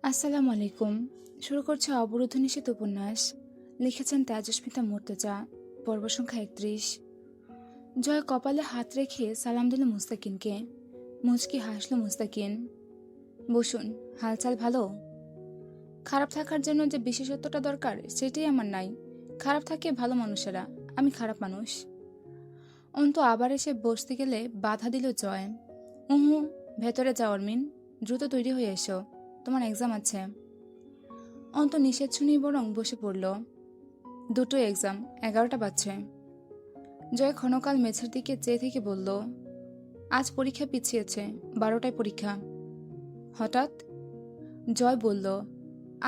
আসসালামু আলাইকুম। শুরু করছে অবরুদ্ধ নিষেধ উপন্যাস। লিখেছেন তেজস্মিতা মুর্তজা। পর্ব সংখ্যা ৩১। জয় কপালে হাত রেখে সালাম দিল মুস্তাকিনকে। মুচকি হাসল মুস্তাকিন। বসুন। হালচাল ভালো? খারাপ থাকার জন্য যে বিশেষত্বটা দরকার সেটাই আমার নাই। খারাপ থাকে ভালো মানুষেরা, আমি খারাপ মানুষ। অন্তু আবার এসে বসতে গেলে বাধা দিল জয়। উহু, ভেতরে যাও অর্মিন, দ্রুত তৈরি হয়ে এসো, তোমার এক্সাম আছে। অন্ত নিষেধ শুনেই বরং বসে পড়ল। দুটো এক্সাম, 11টা বাজছে। জয় ক্ষণকাল মেঝের দিকে চেয়ে থেকে বলল, আজ পরীক্ষা পিছিয়েছে, 12টায় পরীক্ষা। হঠাৎ? জয় বলল,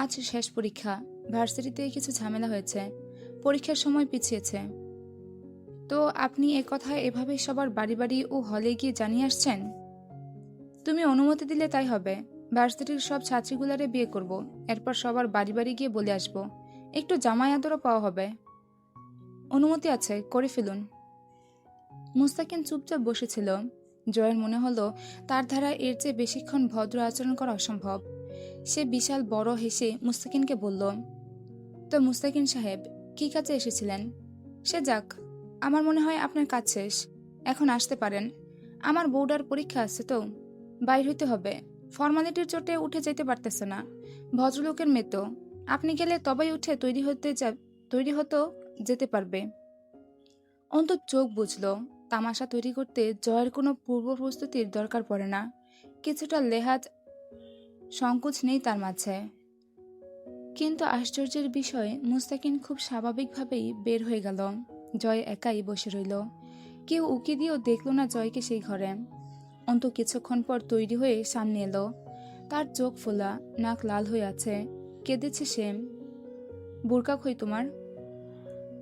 আজ শেষ পরীক্ষা, ভার্সিটিতে কিছু ঝামেলা হয়েছে, পরীক্ষার সময় পিছিয়েছে। তো আপনি কথা এভাবে সবার বাড়ি বাড়ি ও হলে গিয়ে জানিয়ে আসছেন? তুমি অনুমতি দিলে তাই হবে। ভার্সিটির সব ছাত্রীগুলারে বিয়ে করব, এরপর সবার বাড়ি বাড়ি গিয়ে বলে আসব, একটু জামাই আদরও পাওয়া হবে। অনুমতি আছে, করে ফেলুন। মুস্তাকিন চুপচাপ বসেছিল। জয়ের মনে হলো তার ধারা এর চেয়ে বেশিক্ষণ ভদ্র আচরণ করা অসম্ভব। সে বিশাল বড় হেসে মুস্তাকিনকে বলল, তো মুস্তাকিন সাহেব, কি কাজে এসেছিলেন? সে যাক, আমার মনে হয় আপনার কাজ শেষ, এখন আসতে পারেন। আমার বউডার পরীক্ষা আছে তো, বাইর হইতে হবে। ফর্মালিটির চোটে উঠে যেতে পারতেছে না, ভদ্রলোকের মেয়ে তো, আপনি গেলে তবেই উঠে তৈরি হতো যেতে পারবে। অন্তত চোখ বুঝল, তামাশা তৈরি করতে জয়ের কোনো পূর্ব প্রস্তুতির দরকার পড়ে না। কিছুটা লেহাজ সংকোচ নেই তার মাঝে। কিন্তু আশ্চর্যের বিষয়, মুস্তাকিন খুব স্বাভাবিকভাবেই বের হয়ে গেল। জয় একাই বসে রইল। কেউ উকি দিয়েও দেখল না জয়কে সেই ঘরে। অন্ত কিছুক্ষণ পর তৈরি হয়ে সামনে এলো। তার চোখ ফোলা, নাক লাল হয়ে আছে, কেঁদেছে সে। বোরকা কই তোমার?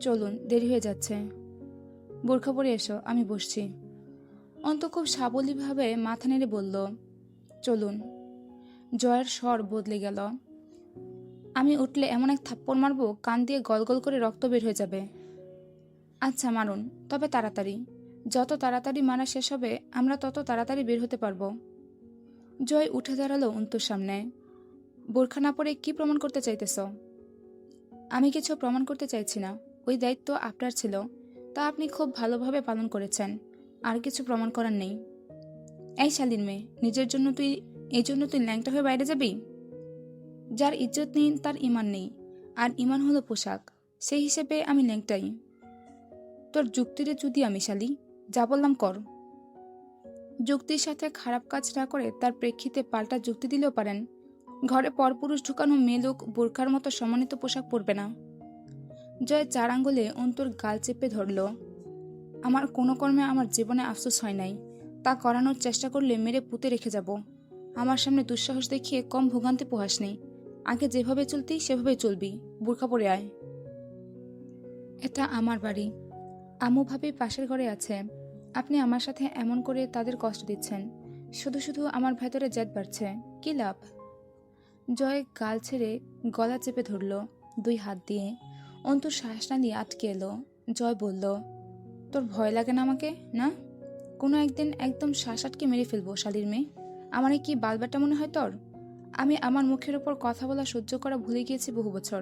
চলুন, দেরি হয়ে যাচ্ছে। বোরকা পরে এসো, আমি বসছি। অন্ত খুব সাবলীলভাবে মাথা নেড়ে বলল, চলুন। জয়ের স্বর বদলে গেল। আমি উঠলে এমন এক থাপ্পড় মারবো, কান দিয়ে গলগল করে রক্ত বের হয়ে যাবে। আচ্ছা মারুন, তবে তাড়াতাড়ি। যত তাড়াতাড়ি মারা শেষ হবে আমরা তত তাড়াতাড়ি বের হতে পারবো। জয় উঠে দাঁড়ালো অন্তুর সামনে। বোরখা না পরে কি প্রমাণ করতে চাইতেছ? আমি কিছু প্রমাণ করতে চাইছি না, ওই দায়িত্ব আপনার ছিল, তা আপনি খুব ভালোভাবে পালন করেছেন, আর কিছু প্রমাণ করার নেই। এই শালীন মেয়ে, এই জন্য তুই ল্যাংটা হয়ে বাইরে যাবি? যার ইজ্জত নেই তার ইমান নেই, আর ইমান হলো পোশাক, সেই হিসেবে আমি ল্যাংটাই। তোর যুক্তিরে যদি আমি শালি, যা বললাম কর। যুক্তির সাথে খারাপ কাজ না করে তার প্রেক্ষিতে পাল্টা যুক্তি দিলেও পারেন। ঘরে পরপুরুষ ঢুকানো মেয়ে লোক বোরখার মতো সম্মানিত পোশাক পরবে না। জয় 4 আঙ্গুলে অন্তর গাল চেপে ধরল। আমার কোনো কর্মে আমার জীবনে আফসোস হয় নাই, তা করানোর চেষ্টা করলে মেরে পুঁতে রেখে যাব। আমার সামনে দুঃসাহস দেখিয়ে কম ভোগান্তি পোহাস নেই। আগে যেভাবে চলতি সেভাবে চলবি, বোরখা পরে আয়। এটা আমার বাড়ি, আম্মু ভাবি পাশের ঘরে আছে। আপনি আমার সাথে এমন করে তাদের কষ্ট দিচ্ছেন, শুধু শুধু আমার ভেতরে জেদ বাড়ছে, কি লাভ? জয় গাল ছেড়ে গলা চেপে ধরল 2 হাত দিয়ে। অন্তর শ্বাসনালী আটকে এলো। জয় বলল, তোর ভয় লাগে না আমাকে, না? কোনো একদিন একদম শ্বাস আটকে মেরে ফেলবো শালীর মেয়ে। আমারে কি বালবাটা মনে হয় তোর? আমি আমার মুখের ওপর কথা বলা সহ্য করা ভুলে গিয়েছি বহু বছর।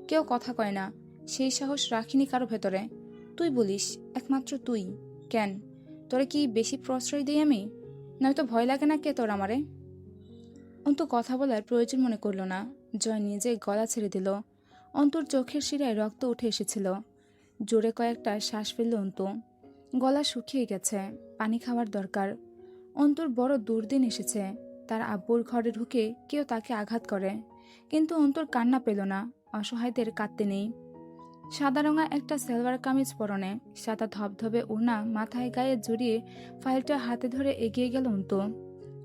কেউ কথা কয় না, সেই সাহস রাখিনি কারো ভেতরে। তুই বলিস, একমাত্র তুই। কেন, তোরে কি বেশি প্রশ্রয় দিই আমি? নয়তো ভয় লাগে না কে তোর আমারে? অন্তু কথা বলার প্রয়োজন মনে করল না। জয় নিজে গলা ছেড়ে দিল। অন্তুর চোখের শিরায় রক্ত উঠে এসেছিল। জোরে কয়েকটা শ্বাস ফেলল অন্তু। গলা শুকিয়ে গেছে, পানি খাওয়ার দরকার। অন্তুর বড় দুর্দিন এসেছে। তার আব্বুর ঘরে ঢুকে কেউ তাকে আঘাত করে, কিন্তু অন্তুর কান্না পেল না। অসহায়দের কাঁদতে নেই। সাদা রঙা একটা সালোয়ার কামিজ পরনে, সাদা ধবধবে ওড়না মাথায় গায়ে জড়িয়ে ফাইলটা হাতে ধরে এগিয়ে গেল অন্তু।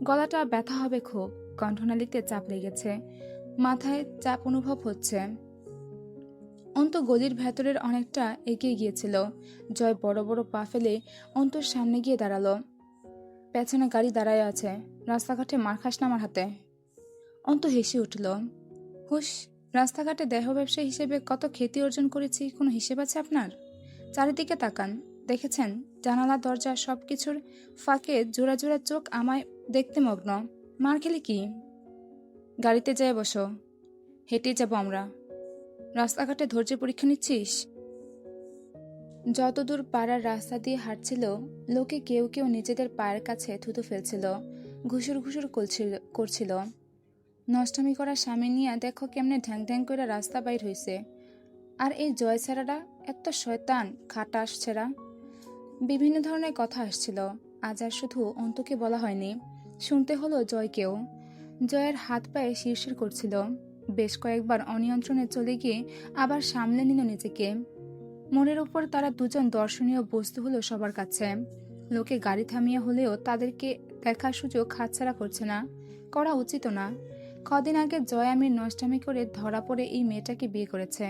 গলাটা ব্যথা হবে খুব, কণ্ঠনালীতে চাপ লেগেছে, মাথায় চাপ অনুভব হচ্ছে। অন্তু গলির ভেতরের অনেকটা এগিয়ে গিয়েছিল। জয় বড় বড় পা ফেলে অন্তুর সামনে গিয়ে দাঁড়ালো। পেছনে গাড়ি দাঁড়ায় আছে, রাস্তাঘাটে মার খাস না আমার হাতে। অন্তু হেসে উঠল। হুস, রাস্তাঘাটে দেহ ব্যবসায়ী হিসেবে কত খ্যাতি অর্জন করেছি, কোনো হিসেব আছে আপনার? চারিদিকে তাকান, দেখেছেন জানালা দরজা সবকিছুর ফাঁকে জোড়া জোড়া চোখ আমায় দেখতে মগ্ন। মার খেলে কি? গাড়িতে যেয়ে বসো, হেঁটে যাব আমরা। রাস্তাঘাটে ধৈর্যের পরীক্ষা নিচ্ছিস? যতদূর পাড়ার রাস্তা দিয়ে হাঁটছিল, লোকে কেউ কেউ নিজেদের পায়ের কাছে থুতু ফেলছিল, ঘুষুর ঘুষুর করছিল। নষ্টামি করা স্বামী নিয়ে দেখো কেমনে ঢ্যাং ঢ্যাং করে রাস্তা বাইর হইছে। আর এই জয় ছেড়াটা এত শয়তান খাটাস ছেড়া। বিভিন্ন ধরনের কথা আসছিল। আজ আর শুধু অন্তকে বলা হয়নি, শুনতে হলো জয়কেও। জয়ের হাত পায়ে শিরশির করছিল। বেশ কয়েকবার অনিয়ন্ত্রণে চলে গিয়ে আবার সামলে নিল নিজেকে। মোড়ের উপর তারা দুজন দর্শনীয় বস্তু হলো সবার কাছে। লোকে গাড়ি থামিয়ে হলেও তাদেরকে দেখার সুযোগ হাতছাড়া করছে না, করা উচিত না। কদিন আগে জয় আমির নষ্টামি করে ধরা পড়ে এই মেয়েটাকে বিয়ে করেছে,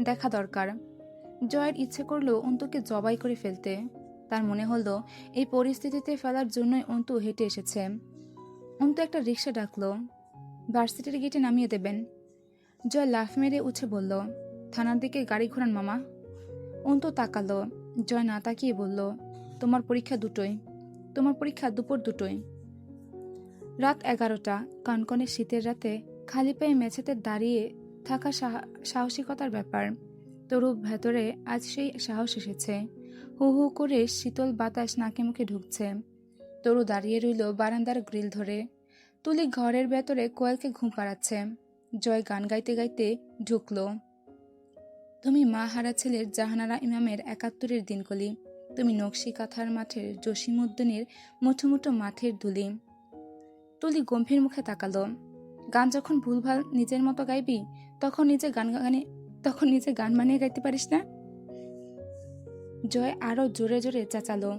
দেখা দরকার। জয়ের ইচ্ছে করলো অন্তুকে জবাই করে ফেলতে। তার মনে হলো এই পরিস্থিতিতে ফেলার জন্যই অন্তু হেঁটে এসেছে। অন্তু একটা রিক্সা ডাকলো। ভার্সিটির গেটে নামিয়ে দেবেন। জয় লাফ মেরে উঠে বলল, থানার দিকে গাড়ি ঘোরান মামা। অন্তু তাকালো। জয় না তাকিয়ে বলল, তোমার পরীক্ষা দুটোই। তোমার পরীক্ষা দুপুর দুটোই। রাত 11টা, কনকনে শীতের রাতে খালি পায়ে মেঝেতে দাঁড়িয়ে থাকা সাহসিকতার ব্যাপার। তরু ভেতরে আজ সেই সাহস এসেছে। হু হু করে শীতল বাতাস নাকে মুখে ঢুকছে। তরু দাঁড়িয়ে রইল বারান্দার গ্রিল ধরে। তুলি ঘরের ভেতরে কোয়েলকে ঘুম পাড়াচ্ছে। জয় গান গাইতে গাইতে ঢুকলো। তুমি মা হারা ছেলের জাহানারা ইমামের 71-এর দিনকলি। তুমি নকশি কাঁথার মাঠের জসিমুদ্দিনের মুঠো মুঠো মাঠের ধুলি। তুলি গম্ভীর মুখে তাকালো। গান যখন ভুলভাল নিজের মতো গাইবি, তখন নিজে গান বানিয়ে গাইতে পারিস না? জয় আরো জোরে জোরে চেঁচালো,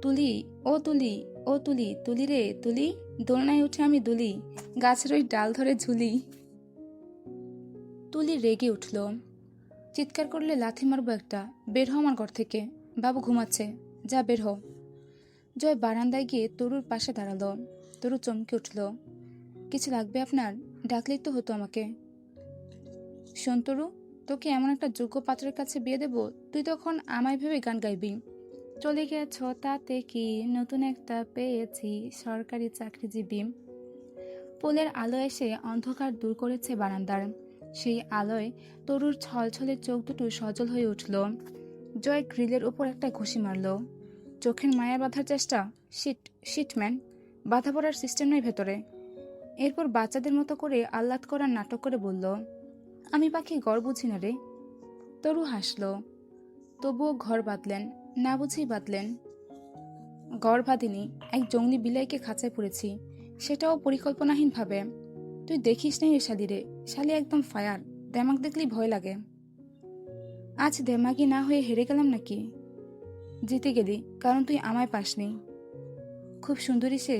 তুলি, ও তুলি, ও তুলি, তুলি রে তুলি, দোলনায় উঠে আমি দুলি, গাছের ওই ডাল ধরে ঝুলি। তুলি রেগে উঠল। চিৎকার করলে লাথি মারবো একটা। বের হ আমার ঘর থেকে, বাবু ঘুমাচ্ছে, যা বের হ। জয় বারান্দায় গিয়ে তরুর পাশে দাঁড়ালো। তরু চমকে উঠল। কিছু লাগবে আপনার? ডাকলেই তো হতো আমাকে। শোন তরু, তোকে এমন একটা যোগ্য পাত্রের কাছে বিয়ে দেব, তুই তখন আমায় ভেবে গান গাইবি। চলে গেছ তাতে কি, নতুন একটা পেয়েছি, সরকারি চাকরিজীবী। পোলের আলো এসে অন্ধকার দূর করেছে বারান্দার। সেই আলোয় তরুর ছলছলে চোখ দুটো সজল হয়ে উঠল। জয় গ্রিলের উপর একটা ঘুষি মারল। চোখের মায়া বাঁধার চেষ্টা? শিট ম্যান, বাধা পড়ার সিস্টেম নয় ভেতরে। এরপর বাচ্চাদের মতো করে আহ্লাদ করার নাটক করে বলল, আমি পাখি ঘর বুঝি না রে। তরু হাসল। তবুও ঘর বাঁধলেন না, বুঝেই বাঁধলেন। ঘর বাঁধিনি, এক জঙ্গলি বিলাইকে খাঁচায় পড়েছি, সেটাও পরিকল্পনাহীনভাবে। তুই দেখিস নাই রে শালি রে, শালি একদম ফায়ার, দেমাগ দেখলেই ভয় লাগে। আজ দেমাগি না হয়ে হেরে গেলাম নাকি? জিতে গেলি, কারণ তুই আমায় পাসনি। খুব সুন্দরী সে?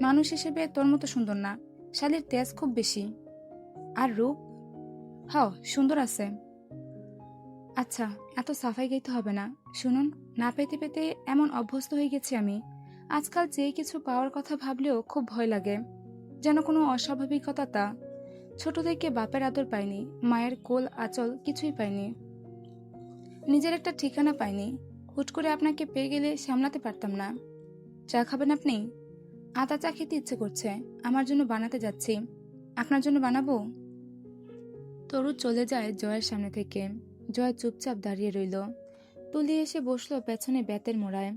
মানুষ হিসেবে তোর মতো সুন্দর না, শালির তেজ খুব বেশি। আর রূপ? হাও, সুন্দর আছে। আচ্ছা, এত সাফাই গাইতে হবে না। শুনুন, না পেতে পেতে এমন অভ্যস্ত হয়ে গেছি আমি, আজকাল যে কিছু পাওয়ার কথা ভাবলেও খুব ভয় লাগে, যেন কোনো অস্বাভাবিকতা তা। ছোট থেকে বাপের আদর পাইনি, মায়ের কোল আঁচল কিছুই পাইনি, নিজের একটা ঠিকানা পাইনি। হুট করে আপনাকে পেয়ে গেলে সামলাতে পারতাম না। চা খাবেন আপনি? আদা চা খেতে ইচ্ছে করছে, আমার জন্য বানাতে যাচ্ছি। আপনার জন্য বানাবো? তরু চলে যায় জয়ের সামনে থেকে। জয় চুপচাপ দাঁড়িয়ে রইল। তুলি এসে বসলো পেছনে বেতের মোড়ায়।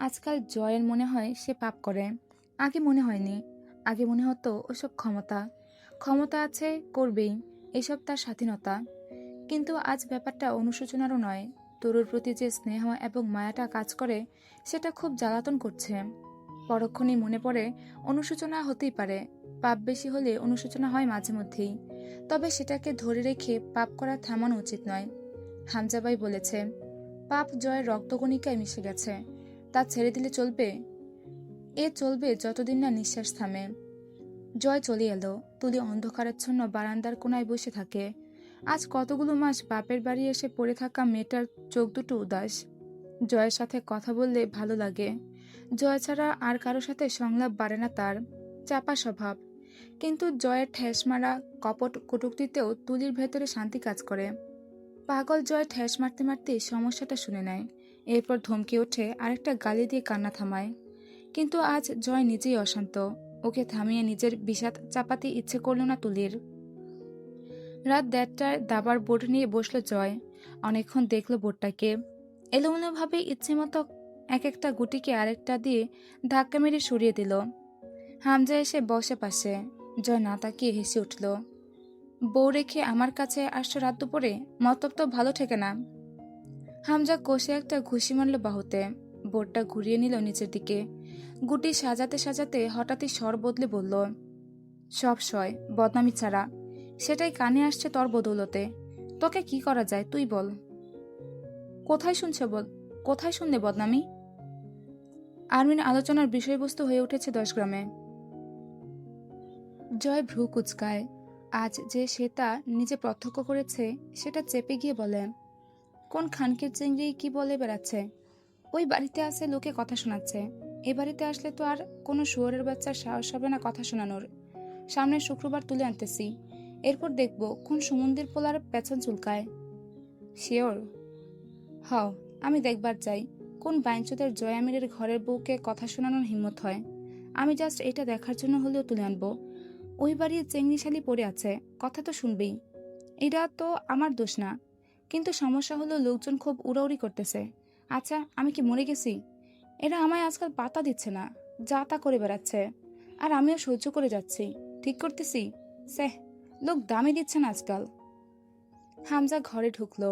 আজকাল জয়ের মনে হয় সে পাপ করে। আগে মনে হয়নি। আগে মনে হতো ওসব ক্ষমতা আছে, করবেই, এসব তার স্বাধীনতা। কিন্তু আজ ব্যাপারটা অনুশোচনারও নয়। তরুর প্রতি যে স্নেহ এবং মায়াটা কাজ করে, সেটা খুব জ্বালাতন করছে। পরক্ষণেই মনে পড়ে, অনুশোচনা হতেই পারে, পাপ বেশি হলে অনুশোচনা হয় মাঝে মধ্যেই, তবে সেটাকে ধরে রেখে পাপ করা থামানো উচিত নয়। হামজাবাই বলেছে, পাপ জয়ের রক্তকণিকায় মিশে গেছে, তা ছেড়ে দিলে চলবে? এ চলবে যতদিন না নিঃশ্বাস থামে। জয় চলে এলো। তুলি অন্ধকারাচ্ছন্ন বারান্দার কোনায় বসে থাকে। আজ কতগুলো মাস বাপের বাড়ি এসে পড়ে থাকা মেয়েটার চোখ দুটো উদাস। জয়ের সাথে কথা বললে ভালো লাগে। জয় ছাড়া আর কারো সাথে সংলাপ বাড়ে না তার, চাপা স্বভাব। কিন্তু জয়ের ঠেস মারা কপট কটূক্তিতেও তুলির ভেতরে শান্তি কাজ করে। পাগল জয় ঠেস মারতে মারতে সমস্যাটা শুনে নেয়, এরপর ধমকে ওঠে, আরেকটা গালি দিয়ে কান্না থামায়। কিন্তু আজ জয় নিজেই অশান্ত। ওকে থামিয়ে নিজের বিষাদ চাপাতে ইচ্ছে করল না তুলির। রাত 1:30টায় দাবার বোর্ড নিয়ে বসলো জয়। অনেকক্ষণ দেখলো বোর্ডটাকে। এলোমেলোভাবে ইচ্ছে মতো এক একটা গুটিকে আরেকটা দিয়ে ধাক্কা মেরে সরিয়ে দিল। হামজা এসে বসে পাশে। জয় না তাকিয়ে হেসে উঠল। বউ রেখে আমার কাছে আসছো রাত দুপুরে, মতলব তো ভালো ঠেকে না। হামজা কষে একটা ঘুষি মারল বাহুতে। বোর্ডটা ঘুরিয়ে নিল নিচের দিকে। গুটি সাজাতে সাজাতে হঠাৎই স্বর বদলে বলল, সব সয়, বদনামি ছাড়া। সেটাই কানে আসছে তোর বদৌলতে। তোকে কি করা যায় তুই বল। কোথায় শুনলে বদনামি? আর্মিন আলোচনার বিষয়বস্তু হয়ে উঠেছে 10 গ্রামে। জয় ভ্রু কুচকায়। আজ যে সে তা নিজে প্রত্যক্ষ করেছে সেটা চেপে গিয়ে বলে, কোন খানকির চিংড়ি কি বলে বেড়াচ্ছে। ওই বাড়িতে আছে লোকে কথা শোনাচ্ছে। এ বাড়িতে আসলে তো আর কোনো শুয়োরের বাচ্চার সাহস হবে না কথা শোনানোর। সামনের শুক্রবার তুলে আনতেছি। এরপর দেখব কোন সমুদ্রের পোলার পেছন চুলকায়। শিওর? হও, আমি দেখবার চাই কোন বাইঞ্চোদের জয় আমিরের ঘরের বউকে কথা শোনানোর হিম্মত হয়। আমি জাস্ট এটা দেখার জন্য হলেও তুলে আনবো। ওই বাড়ির চেংড়িশালি পড়ে আছে, কথা তো শুনবেই। এটা তো আমার দোষ না, কিন্তু সমস্যা হলো লোকজন খুব উড়াউড়ি করতেছে। আচ্ছা, আমি কি মরে গেছি? এরা আমায় আজকাল পাতা দিচ্ছে না, যা তা করে বেড়াচ্ছে। আর আমিও সহ্য করে যাচ্ছি, ঠিক করতেছি। স্যাহ, লোক দামই দিচ্ছে না আজকাল। হামজা ঘরে ঢুকলো।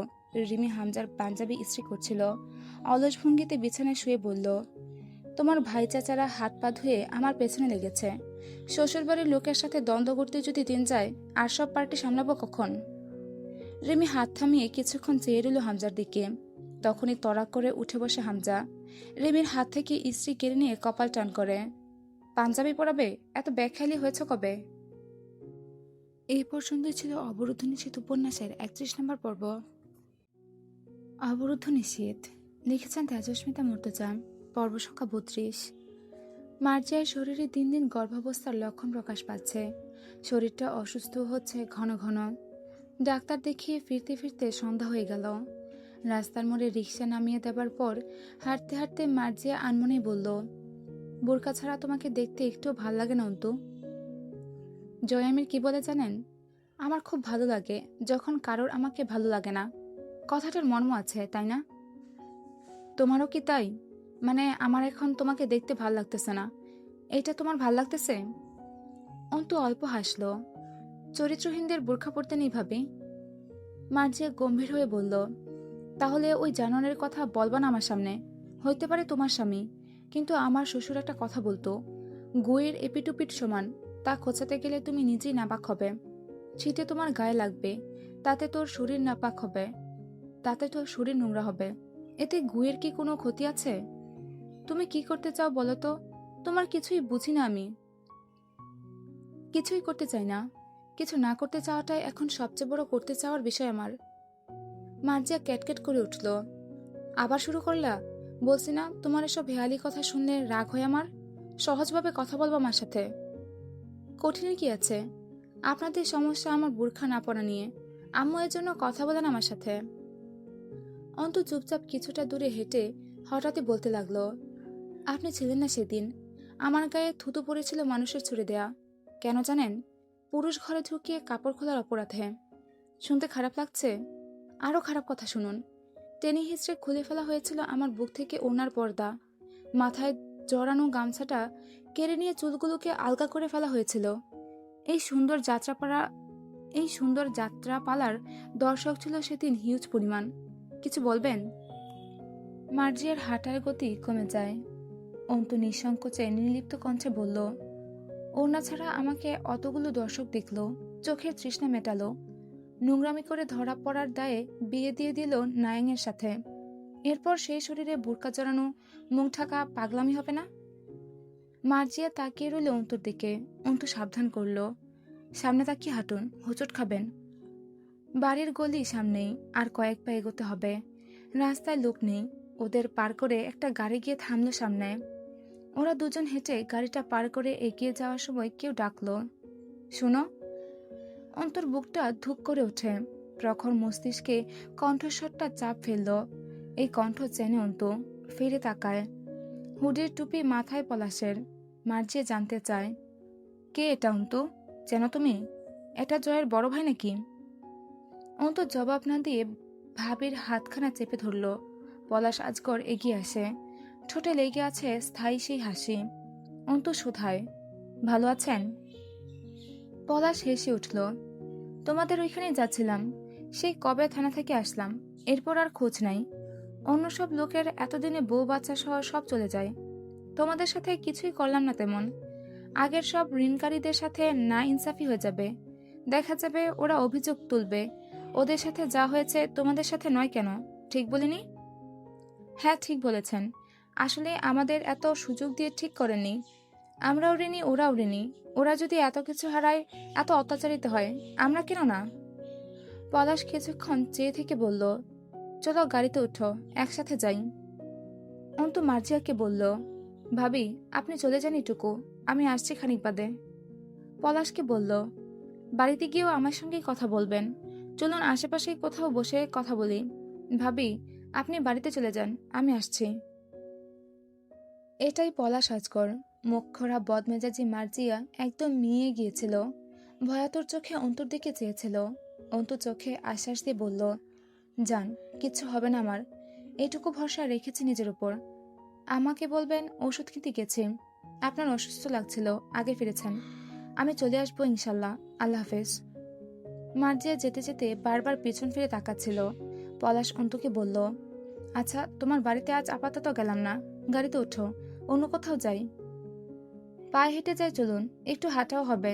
রিমি হামজার পাঞ্জাবি ইস্ত্রি করছিল। অলস ভঙ্গিতে বিছানায় শুয়ে বলল, তোমার ভাই চাচারা হাত পা ধুয়ে আমার পেছনে লেগেছে। শ্বশুরবাড়ির লোকের সাথে দ্বন্দ্ব করতে যদি দিন যায়, আর সব পার্টি সামলাবো কখন? রিমি হাত থামিয়ে কিছুক্ষণ চেয়ে রইল হামজার দিকে। তখনই তড়াক করে উঠে বসে হামজা। রিমির হাত থেকে ইস্ত্রি কেড়ে নিয়ে কপাল টান করে, পাঞ্জাবি পরাবে? এত ব্যাখ্যালি হয়েছে কবে? এই পর্যন্তই ছিল অবরুদ্ধ নিষেধ উপন্যাসের 31 নম্বর পর্ব। অবরুদ্ধ নিষেধ লিখেছেন তেজস্মিতা মুর্তজা। পর্ব সংখ্যা 32। মার্জিয়ার শরীরে দিন দিন গর্ভাবস্থার লক্ষণ প্রকাশ পাচ্ছে। শরীরটা অসুস্থ হচ্ছে ঘন ঘন। ডাক্তার দেখিয়ে ফিরতে ফিরতে সন্ধ্যা হয়ে গেল। রাস্তার মোড়ে রিক্সা নামিয়ে দেবার পর হাঁটতে হাঁটতে মার্জিয়া আনমনেই বলল, বোরকা ছাড়া তোমাকে দেখতে একটু ভাল লাগে না অন্তু? জয়ামির কি বলে জানেন? আমার খুব ভালো লাগে যখন কারোর আমাকে ভালো লাগে না। কথাটার মর্ম আছে, তাই না? তোমারও কি তাই? মানে আমার এখন তোমাকে দেখতে ভাল লাগতেছে না, এইটা তোমার ভাল লাগতেছে? অন্তু অল্প হাসলো। চরিত্রহীনদের বোরখা পরতে নেই ভাবি। মার্জিয়া গম্ভীর হয়ে বলল, তাহলে ওই জানোয়ারের কথা বলবা না আমার সামনে। হইতে পারে তোমার স্বামী, কিন্তু আমার শ্বশুর একটা কথা বলতো, গুয়ের এপিটুপিট সমান। তা খোঁচাতে গেলে তুমি নিজেই নাপাক হবে। শীতে তোমার গায়ে লাগবে, তাতে তোর শরীর নাপাক হবে, তাতে তোর শরীর নোংরা হবে। এতে গুয়ের কি কোনো ক্ষতি আছে? তুমি কি করতে চাও বলো তো? তোমার কিছুই বুঝি না আমি। কিছুই করতে চাই না। কিছু না করতে চাওয়াটাই এখন সবচেয়ে বড় করতে চাওয়ার বিষয় আমার। মার্জিয়া ক্যাটক্যাট করে উঠল। আবার শুরু করলা? বলছি না তোমার এসব হেয়ালি কথা শুনলে রাগ হয় আমার। সহজভাবে কথা বলবো আমার সাথে। কঠিনের কি আছে? আপনাদের সমস্যা আমার বোরখা না পরা নিয়ে। আম্মু এর জন্য কথা বলেন আমার সাথে। অন্তু চুপচাপ কিছুটা দূরে হেঁটে হঠাৎই বলতে লাগলো, আপনি ছিলেন না সেদিন, আমার গায়ে থুতু পড়েছিল মানুষের ছুড়ে দেয়া। কেন জানেন? পুরুষ ঘরে ঢুকিয়ে কাপড় খোলার অপরাধে। শুনতে খারাপ লাগছে? আরো খারাপ কথা শুনুন। টেনে হিচড়ে খুলে ফেলা হয়েছিল আমার বুক থেকে ওনার পর্দা। মাথায় জড়ানো গামছাটা কেড়ে নিয়ে চুলগুলোকে আলগা করে ফেলা হয়েছিল। এই সুন্দর যাত্রাপালার দর্শক ছিল সেদিন হিউজ পরিমাণ। কিছু বলবেন? মার্জিয়ার হাঁটার গতি কমে যায়। অন্তু নিঃসংকোচে নির্লিপ্ত কণ্ঠে বলল, ওনা ছাড়া আমাকে অতগুলো দর্শক দেখল, চোখের তৃষ্ণা মেটালো। নোংরামি করে ধরা পড়ার দায়ে বিয়ে দিয়ে দিল নায়াংয়ের সাথে। এরপর সেই শরীরে বোরকা জড়ানো, মুখ ঢাকা পাগলামি হবে না? মার্জিয়া তাকিয়ে রইল অন্তুর দিকে। অন্তু সাবধান করল, সামনে তাকিয়ে হাঁটুন, হোঁচট খাবেন। বাড়ির গলি সামনেই, আর কয়েক পা এগোতে হবে। রাস্তায় লোক নেই। ওদের পার করে একটা গাড়ি গিয়ে থামলো সামনে। ওরা দুজন হেঁটে গাড়িটা পার করে এগিয়ে যাওয়ার সময় কেউ ডাকলো, শুনো। অন্তর বুকটা ধুপ করে ওঠে। প্রখর মস্তিষ্কে কণ্ঠস্বরটা চাপ ফেলল। এই কণ্ঠ চেনে অন্তু। ফিরে তাকায়। হুডির টুপি মাথায় পলাশের। মার্জিয়া জানতে চায়, কে এটা অন্তু? চেনো তুমি? এটা জয়ের বড় ভাই নাকি? অন্তু জবাব না দিয়ে ভাবির হাতখানা চেপে ধরল। পলাশ আজগর এগিয়ে আসে। ঠোঁটে লেগে আছে স্থায়ী সেই হাসি। অন্তু শুধায়, ভালো আছেন? পলাশ হেসে উঠল। তোমাদের ওইখানেই যাচ্ছিলাম। সেই কবে থানা থেকে আসলাম, এরপর আর খোঁজ নাই। অন্য সব লোকের এতদিনে বউ বাচ্চা সহ সব চলে যায়। তোমাদের সাথে কিছুই করলাম না তেমন। আগের সব ঋণকারীদের সাথে না ইনসাফি হয়ে যাবে। দেখা যাবে ওরা অভিযোগ তুলবে। ওদের সাথে যা হয়েছে তোমাদের সাথে নয় কেন? ঠিক বলিনি? হ্যাঁ, ঠিক বলেছেন। আসলে আমাদের এত সুযোগ দিয়ে ঠিক করেননি। আমরাও ঋণী, ওরাও ঋণী। ওরা যদি এত কিছু হারায়, এত অত্যাচারিত হয়, আমরা কেন না? পলাশ কিছুক্ষণ চেয়ে থেকে বলল, চলো গাড়িতে উঠো, একসাথে যাই। অন্তু মার্জিয়াকে বলল, ভাবি আপনি চলে যান এটুকু, আমি আসছি খানিক বাদে। পলাশকে বলল, বাড়িতে গিয়েও আমার সঙ্গেই কথা বলবেন। চলুন আশেপাশে কোথাও বসে কথা বলি। ভাবি আপনি বাড়িতে চলে যান, আমি আসছি। এটাই পলাশ আজগর। মুখখরা বদমেজাজি মার্জিয়া একদম মিয়ে গিয়েছিল। ভয়াতুর চোখে অন্তুর দিকে চেয়েছিল। অন্তু চোখে আশ্বাস দিয়ে বলল, যান, কিচ্ছু হবে না আমার। এটুকু ভরসা রেখেছি নিজের উপর। আমাকে বলবেন ওষুধ কিনতে গেছি, আপনার অসুস্থ লাগছিল, আগে ফিরেছেন। আমি চলে আসবো ইনশাল্লাহ। আল্লাহ হাফেজ। মার্জিয়া যেতে যেতে বারবার পিছন ফিরে তাকাচ্ছিল। পলাশ অন্তুকে বলল, আচ্ছা তোমার বাড়িতে আজ আপাতত গেলাম না, গাড়িতে ওঠো, অন্য কোথাও যাই। পায়ে হেঁটে যাই, চলুন, একটু হাঁটাও হবে।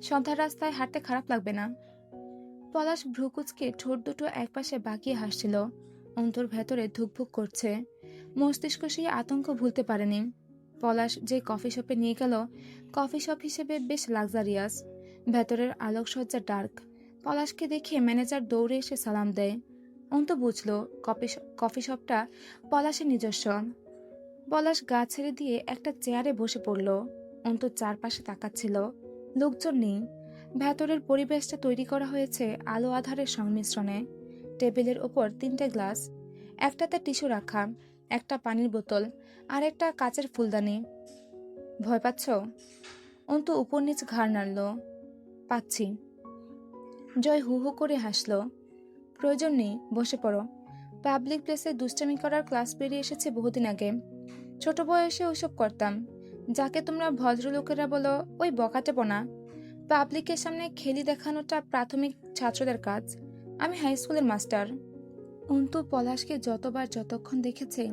সন্ধ্যার রাস্তায় হাঁটতে খারাপ লাগবে না। পলাশ ভ্রুকুচকে ঠোঁট দুটো একপাশে বাঁকিয়ে হাসছিল। অন্তর ভেতরে ধুকভুক করছে। মস্তিষ্ক সেই আতঙ্ক ভুলতে পারেনি। পলাশ যে কফি শপে নিয়ে গেল, কফি শপ হিসেবে বেশ লাক্সারিয়াস। ভেতরের আলোকসজ্জা ডার্ক। পলাশকে দেখে ম্যানেজার দৌড়ে এসে সালাম দেয়। অন্ত বুঝল কফি শপটা পলাশের নিজস্ব। পলাশ গা ছেড়ে দিয়ে একটা চেয়ারে বসে পড়ল। অন্ত চারপাশে তাকাচ্ছিল। লোকজন নেই। ভেতরের পরিবেশটা তৈরি করা হয়েছে আলো আধারের সংমিশ্রণে। টেবিলের ওপর 3টে গ্লাস, একটাতে টিস্যু রাখা, একটা পানির বোতল, আর একটা কাচের ফুলদানি। ভয় পাচ্ছ? অন্তু উপর নিচ ঘাড় নাড়ল। পাচ্ছি। জয় হু হু করে হাসল। প্রয়োজন নেই, বসে পড়ো। পাবলিক প্লেসে দুষ্টামি করার ক্লাস বেরিয়ে এসেছে বহুদিন আগে। ছোট বয়সে ওইসব করতাম। যাকে তোমরা ভদ্রলোকেরা বলো, ওই বকাটেপনা। পাবলিকের সামনে খেলি দেখানোটা প্রাথমিক ছাত্রদের কাজ। আমি হাই স্কুলের মাস্টার। অন্তু পলাশকে যতক্ষণ দেখেছে,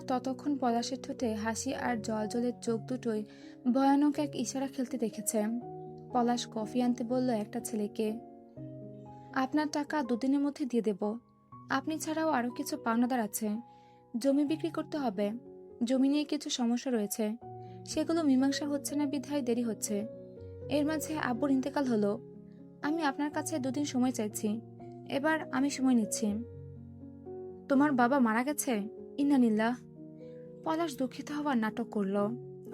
ততক্ষণ পলাশের ঠোঁটে হাসি আর জলের চোখ দুটোই ভয়ানক এক ইশারা খেলতে দেখেছে। পলাশ কফি আনতে বলল একটা ছেলেকে, আপনার টাকা 2 দিনের মধ্যে দিয়ে দেব। আপনি ছাড়াও আরো কিছু পাওনাদার আছে। জমি বিক্রি করতে হবে। জমি নিয়ে কিছু সমস্যা রয়েছে, সেগুলো মীমাংসা হচ্ছে না বিধায় দেরি হচ্ছে। এর মাঝে আব্বুর ইন্তেকাল হলো। আমি আপনার কাছে 2 দিন সময় চাইছি। এবার আমি সময় নিচ্ছি। তোমার বাবা মারা গেছে? ইন্নালিল্লাহ। পলাশ দুঃখিত হওয়ার নাটক করল।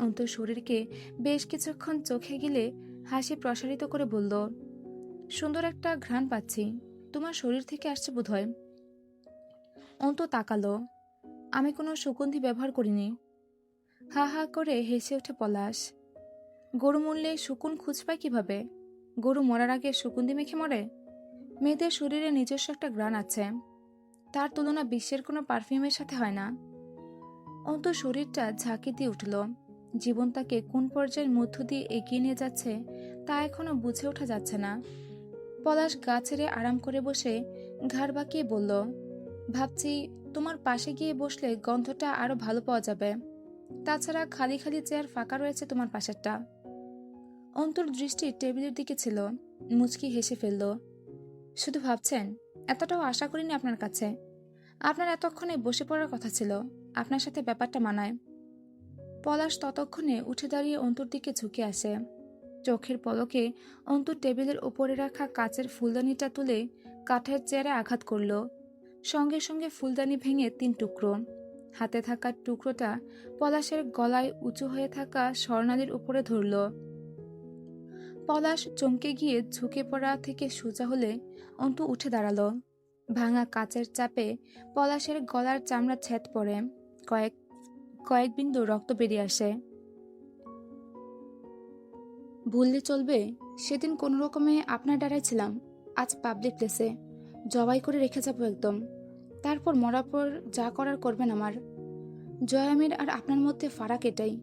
অন্তর শরীরকে বেশ কিছুক্ষণ চোখে গিলে হাসি প্রসারিত করে বলল, সুন্দর একটা ঘ্রাণ পাচ্ছি, তোমার শরীর থেকে আসছে বোধহয়। অন্ত তাকালো। আমি কোনো সুগন্ধি ব্যবহার করিনি। হা হা করে হেসে ওঠে পলাশ। গরু মরলে শুকুন খুঁজ পায় কিভাবে? গরু মরার আগে সুগন্ধি মেখে মরে? মেয়েদের শরীরে নিজস্ব একটা ঘ্রাণ আছে, তার তুলনা বিশ্বের কোনো পারফিউমের সাথে হয় না। অন্ত শরীরটা ঝাঁকি দিয়ে উঠল। জীবন তাকে কোন পর্যায়ের মধ্য দিয়ে এগিয়ে নিয়ে যাচ্ছে তা এখনো বুঝে ওঠা যাচ্ছে না। পলাশ গা ছেড়ে আরাম করে বসে ঘাড় বাঁকিয়ে বলল, ভাবছি তোমার পাশে গিয়ে বসলে গন্ধটা আরো ভালো পাওয়া যাবে। তাছাড়া খালি খালি চেয়ার ফাঁকা রয়েছে তোমার পাশেরটা। অন্তর দৃষ্টি টেবিলের দিকে ছিল। মুচকি হেসে ফেলল। শুধু ভাবছেন? এতটাও আশা করিনি আপনার কাছে। আপনার এতক্ষণে বসে পড়ার কথা ছিল, আপনার সাথে ব্যাপারটা মানায়। পলাশ ততক্ষণে উঠে দাঁড়িয়ে অন্তর দিকে ঝুঁকে আসে। চোখের পলকে অন্তর টেবিলের উপরে রাখা কাচের ফুলদানিটা তুলে কাঠের চেয়ারে আঘাত করল। সঙ্গে সঙ্গে ফুলদানি ভেঙে 3 টুকরো। হাতে থাকা টুকরোটা পলাশের গলায় উঁচু হয়ে থাকা স্বর্ণালীর উপরে ধরল। পলাশ চমকে গিয়ে ঝুঁকে পড়া থেকে সোজা হলে অন্তু উঠে দাঁড়ালো। ভাঙা কাচের চাপে পলাশের গলার চামড়া ছেদ পড়ে। কয়েক বিন্দু রক্ত বেরিয়ে আসে। ভুললে চলবে? সেদিন কোনো রকমে আপনার ডারায় ছিলাম, আজ পাবলিক প্লেসে জবাই করে রেখে যাবো একদম। তারপর মরার পর যা করার করবেন আমার। জয় আমির আর আপনার মধ্যে ফারাক এটাই,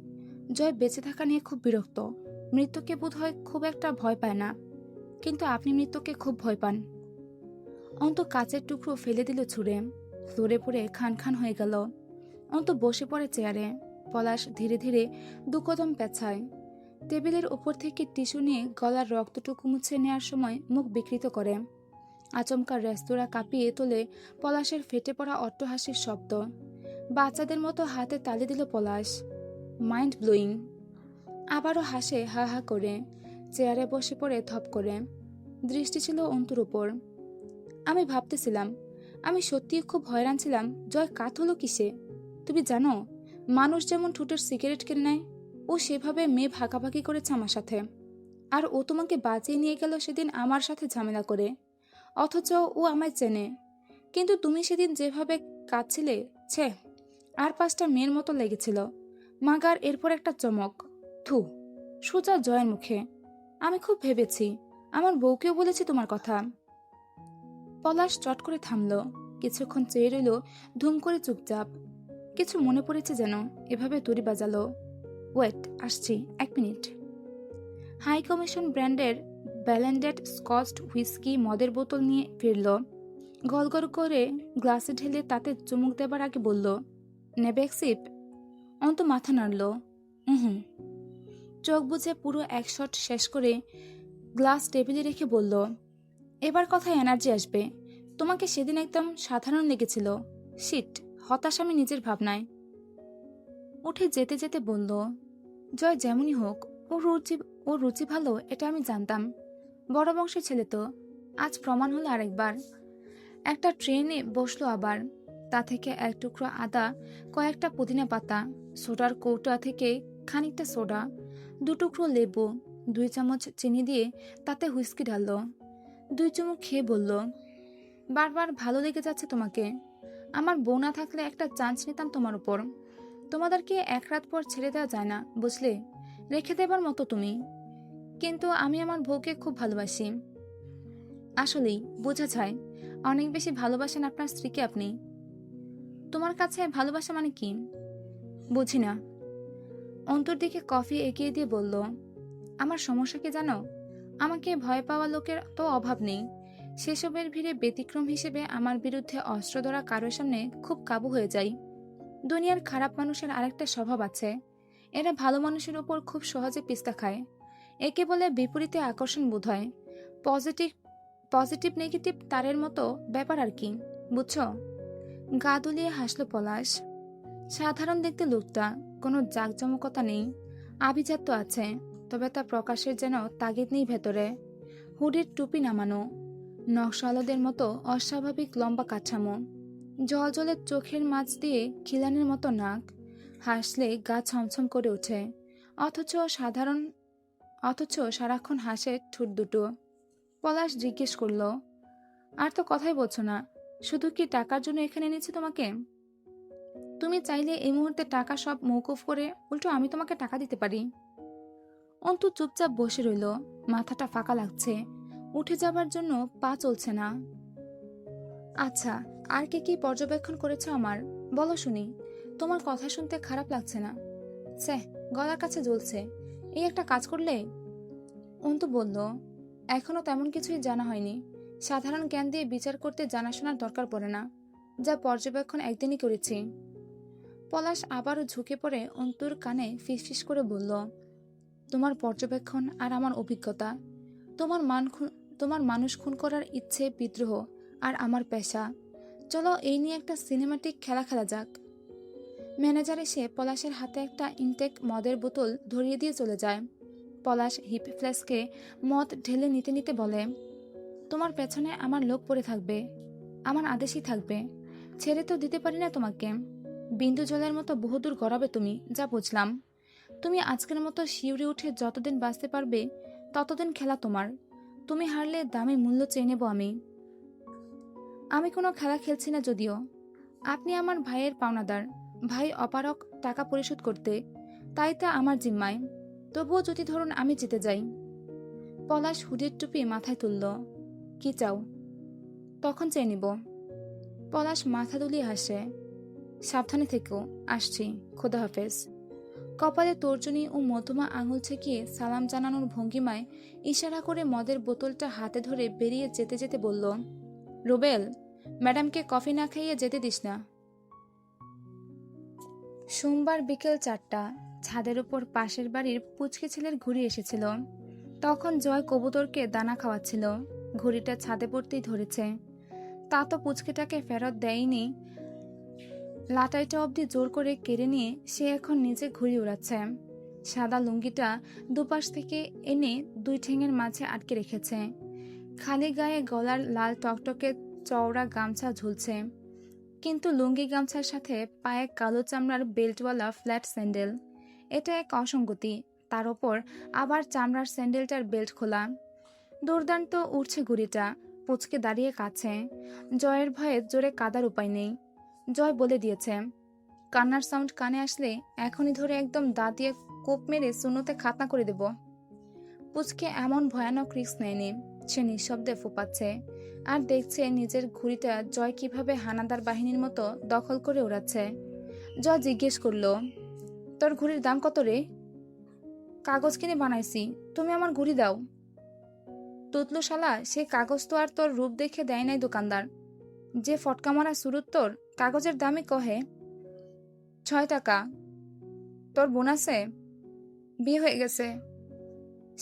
জয় বেঁচে থাকা নিয়ে খুব বিরক্ত, মৃত্যুকে বোধহয় খুব একটা ভয় পায় না, কিন্তু আপনি মৃত্যুকে খুব ভয় পান। অন্ত কাচের টুকরো ফেলে দিল ছুঁড়ে, ফ্লোরে পড়ে খান খান হয়ে গেল। অন্ত বসে পড়ে চেয়ারে। পলাশ ধীরে ধীরে দু কদম পেছায়। টেবিলের উপর থেকে টিস্যু নিয়ে গলার রক্তটুকু মুছে নেওয়ার সময় মুখ বিকৃত করে। আচমকা রেস্তোরাঁ কাঁপিয়ে তোলে পলাশের ফেটে পড়া অট্টহাসির শব্দ। বাচ্চাদের মতো হাতে তালি দিল পলাশ। Mind blowing. আবারও হাসে হা হা করে, চেয়ারে বসে পড়ে ধপ করে। দৃষ্টি ছিল অন্তুর উপর। আমি ভাবতেছিলাম, আমি সত্যিই খুব হয়রান ছিলাম, জয় কাত হলো কিসে? তুমি জানো, মানুষ যেমন ঠোঁটের সিগারেট কিনে নেয়, ও সেভাবে মেয়ে ভাগাভাগি করেছে আমার সাথে। আর ও তোমাকে বাঁচিয়ে নিয়ে গেল সেদিন আমার সাথে ঝামেলা করে, অথচ ও আমায় চেনে। কিন্তু তুমি সেদিন যেভাবে কাঁদছিলে, ছে, আর 5টা মেয়ের মতো লেগেছিল। মাগার এরপর একটা চমক, থু, সোজা জয়ের মুখে। আমি খুব ভেবেছি, আমার বউকেও বলেছি তোমার কথা। পলাশ চট করে থামল, কিছুক্ষণ চেয়ে রইল ধুম করে চুপচাপ। কিছু মনে পড়েছে যেন, এভাবে তরি বাজালো। ওয়েট, আসছি, 1 মিনিট। হাই কমিশন ব্র্যান্ডের ব্যালেন্ডেড স্কচড হুইস্কি মদের বোতল নিয়ে ফিরল। গলগল করে গ্লাসে ঢেলে তাতে চুমুক দেবার আগে বলল, নেবে এক সিপ? অন্ত মাথা নাড়ল, হুম। চোখ বুজে পুরো 1 শট শেষ করে গ্লাস টেবিলে রেখে বলল, এবার কথায় এনার্জি আসবে। তোমাকে সেদিন একদম সাধারণ লেগেছিল। শিট, হতাশ আমি নিজের ভাবনায়। উঠে যেতে যেতে বলল, জয় যেমনই হোক, ওর রুচি ভালো এটা আমি জানতাম। বড় বংশের ছেলে তো, আজ প্রমাণ হলো আরেকবার। একটা ট্রেনে বসলো আবার, তা থেকে 1 টুকরো আদা, কয়েকটা পুদিনা পাতা, সোডার কৌটা থেকে খানিকটা সোডা, 2 টুকরো লেবু, 2 চামচ চিনি দিয়ে তাতে হুইস্কি ঢাললো। 2 চুমুক খেয়ে বলল, বারবার ভালো লেগে যাচ্ছে তোমাকে। আমার বউ না থাকলে একটা চান্স নিতাম তোমার উপর। তোমাদেরকে 1 রাত পর ছেড়ে দেওয়া যায় না, বুঝলে? রেখে দেবার মতো তুমি। কিন্তু আমি আমার বউকে খুব ভালোবাসি। আসলেই বোঝা যায়, অনেক বেশি ভালোবাসেন আপনার স্ত্রীকে আপনি। তোমার কাছে ভালোবাসা মানে কি? বুঝি না। অন্তর দিকে কফি এগিয়ে দিয়ে বলল, আমার সমস্যা কি জানো? আমাকে ভয় পাওয়া লোকের তো অভাব নেই। সেসবের ভিড়ে ব্যতিক্রম হিসেবে আমার বিরুদ্ধে অস্ত্র ধরা কারোর সামনে খুব কাবু হয়ে যাই। দুনিয়ার খারাপ মানুষের আরেকটা স্বভাব আছে, এরা ভালো মানুষের উপর খুব সহজে পিস্তা খায়। একে বলে বিপরীতে আকর্ষণ বোধ হয়। পজিটিভ পজিটিভ নেগেটিভ তারের মতো ব্যাপার আর কি, বুঝছো? গা দুলিয়ে হাসলো পলাশ। সাধারণ দেখতে লোকটা, কোনো জাঁকজমকতা নেই, আভিজাত্য আছে, তবে তা প্রকাশের যেন তাগিদ নেই ভেতরে। হুডির টুপি নামানো, নকশালদের মতো অস্বাভাবিক লম্বা কাঠামো, জলজলের চোখের মাঝ দিয়ে খিলানের মতো নাক, হাসলে গা ছমছম করে ওঠে, অথচ সারাক্ষণ হাসে ঠোঁট দুটো। পলাশ জিজ্ঞেস করল, আর তো কথাই বলছো না, শুধু কি টাকার জন্য এখানে এনেছি তোমাকে? তুমি চাইলে এই মুহূর্তে টাকা সব মৌকুফ করে উল্টো আমি তোমাকে টাকা দিতে পারি। অন্তু চুপচাপ বসে রইল, মাথাটা ফাঁকা লাগছে, উঠে যাবার জন্য পা চলছে না। আচ্ছা, আর কি কি পর্যবেক্ষণ করেছ আমার, বলো শুনি। তোমার কথা শুনতে খারাপ লাগছে না। স্যাহ, গলার কাছে জ্বলছে। এই একটা কাজ করলে। অন্তু বলল, এখনো তেমন কিছুই জানা হয়নি। সাধারণ জ্ঞান দিয়ে বিচার করতে জানাশোনার দরকার পড়ে না। যা পর্যবেক্ষণ একদিনই করেছি। পলাশ আবারও ঝুঁকে পড়ে অন্তুর কানে ফিসফিস করে বলল, তোমার পর্যবেক্ষণ আর আমার অভিজ্ঞতা, তোমার মানুষ খুন করার ইচ্ছে বিদ্রোহ, আর আমার পেশা। চলো এই নিয়ে একটা সিনেমাটিক খেলা খেলা যাক। ম্যানেজার এসে পলাশের হাতে একটা ইনটেক মদের বোতল ধরিয়ে দিয়ে চলে যায়। পলাশ হিপ ফ্ল্যাস্কে মদ ঢেলে নিতে নিতে বলে, তোমার পেছনে আমার লোক পড়ে থাকবে, আমার আদেশই থাকবে, ছেড়ে তো দিতে পারি না তোমাকে। বিন্দু জলের মতো বহুদূর গড়াবে তুমি, যা বুঝলাম। তুমি আজকের মতো শিউরে উঠে যতদিন বাঁচতে পারবে ততদিন খেলা তোমার। তুমি হারলে দামি মূল্য চেয়ে নেব আমি। আমি কোনো খেলা খেলছি না যদিও। আপনি আমার ভাইয়ের পাওনাদার, ভাই অপারক টাকা পরিশোধ করতে, তাই তা আমার জিম্মায়। তবুও যদি ধরুন আমি জিতে যাই। পলাশ হুডির টুপি মাথায় তুলল। কি চাও? তখন চেয়ে নিব। পলাশ মাথা দুলিয়ে হাসে। সাবধানে থেকো, আসছি, খোদা হাফেজ। কপালে তর্জনী ও মধ্যমা আঙুল ছেঁকিয়ে সালাম জানানোর ভঙ্গিমায় ইশারা করে মদের বোতলটা হাতে ধরে বেরিয়ে যেতে যেতে বলল, রুবেল, ম্যাডামকে কফি না খাইয়ে যেতে দিস না। সোমবার বিকেল 4টা। ছাদের উপর পাশের বাড়ির পুচকে ছেলের ঘুড়ি এসেছিল। তখন জয় কবুতরকে দানা খাওয়াচ্ছিল। ঘুড়িটা ছাদে পড়তেই ধরেছে। তা তো পুচকেটাকে ফেরত দেয়নি, লাটাইটা অবধি জোর করে কেড়ে নিয়ে সে এখন নিজে ঘুড়ি উড়াচ্ছে। সাদা লুঙ্গিটা দুপাশ থেকে এনে দুই ঠ্যাঙের মাঝে আটকে রেখেছে। খালি গায়ে গলার লাল টকটকে চওড়া গামছা ঝুলছে, কিন্তু লুঙ্গি গামছার সাথে পায়ে কালো চামড়ার বেল্টওয়ালা ফ্ল্যাট স্যান্ডেল। এটা এক অসঙ্গতি। তার ওপর আবার চামড়ার স্যান্ডেলটার বেল্ট খোলা। দুর্দান্ত উড়ছে ঘুড়িটা। পুচকে দাঁড়িয়ে কাছে। জয়ের ভয়ে জোরে কাদার উপায় নেই। জয় বলে দিয়েছে, কান্নার সাউন্ড কানে আসলে এখনই ধরে একদম দাঁত দিয়ে কোপ মেরে শূন্যতে খাতনা করে দেব। পুচকে এমন ভয়ানক রিস্ক নেয়নি। সে নিঃশব্দে ফোপাচ্ছে আর দেখছে নিজের ঘুড়িটা জয় কিভাবে হানাদার বাহিনীর মতো দখল করে উড়াচ্ছে। জয় জিজ্ঞেস করলো, তোর ঘুড়ির দাম কত রে? কাগজ কিনে বানাইছি, তুমি আমার ঘুড়ি দাও। তুতলু শালা, সেই কাগজ তো আর তোর রূপ দেখে দেয় নাই দোকানদার। যে ফটকা মারা সুরুত তোর কাগজের দামে কহে 6 টাকা। তোর বোন আছে? বিয়ে হয়ে গেছে।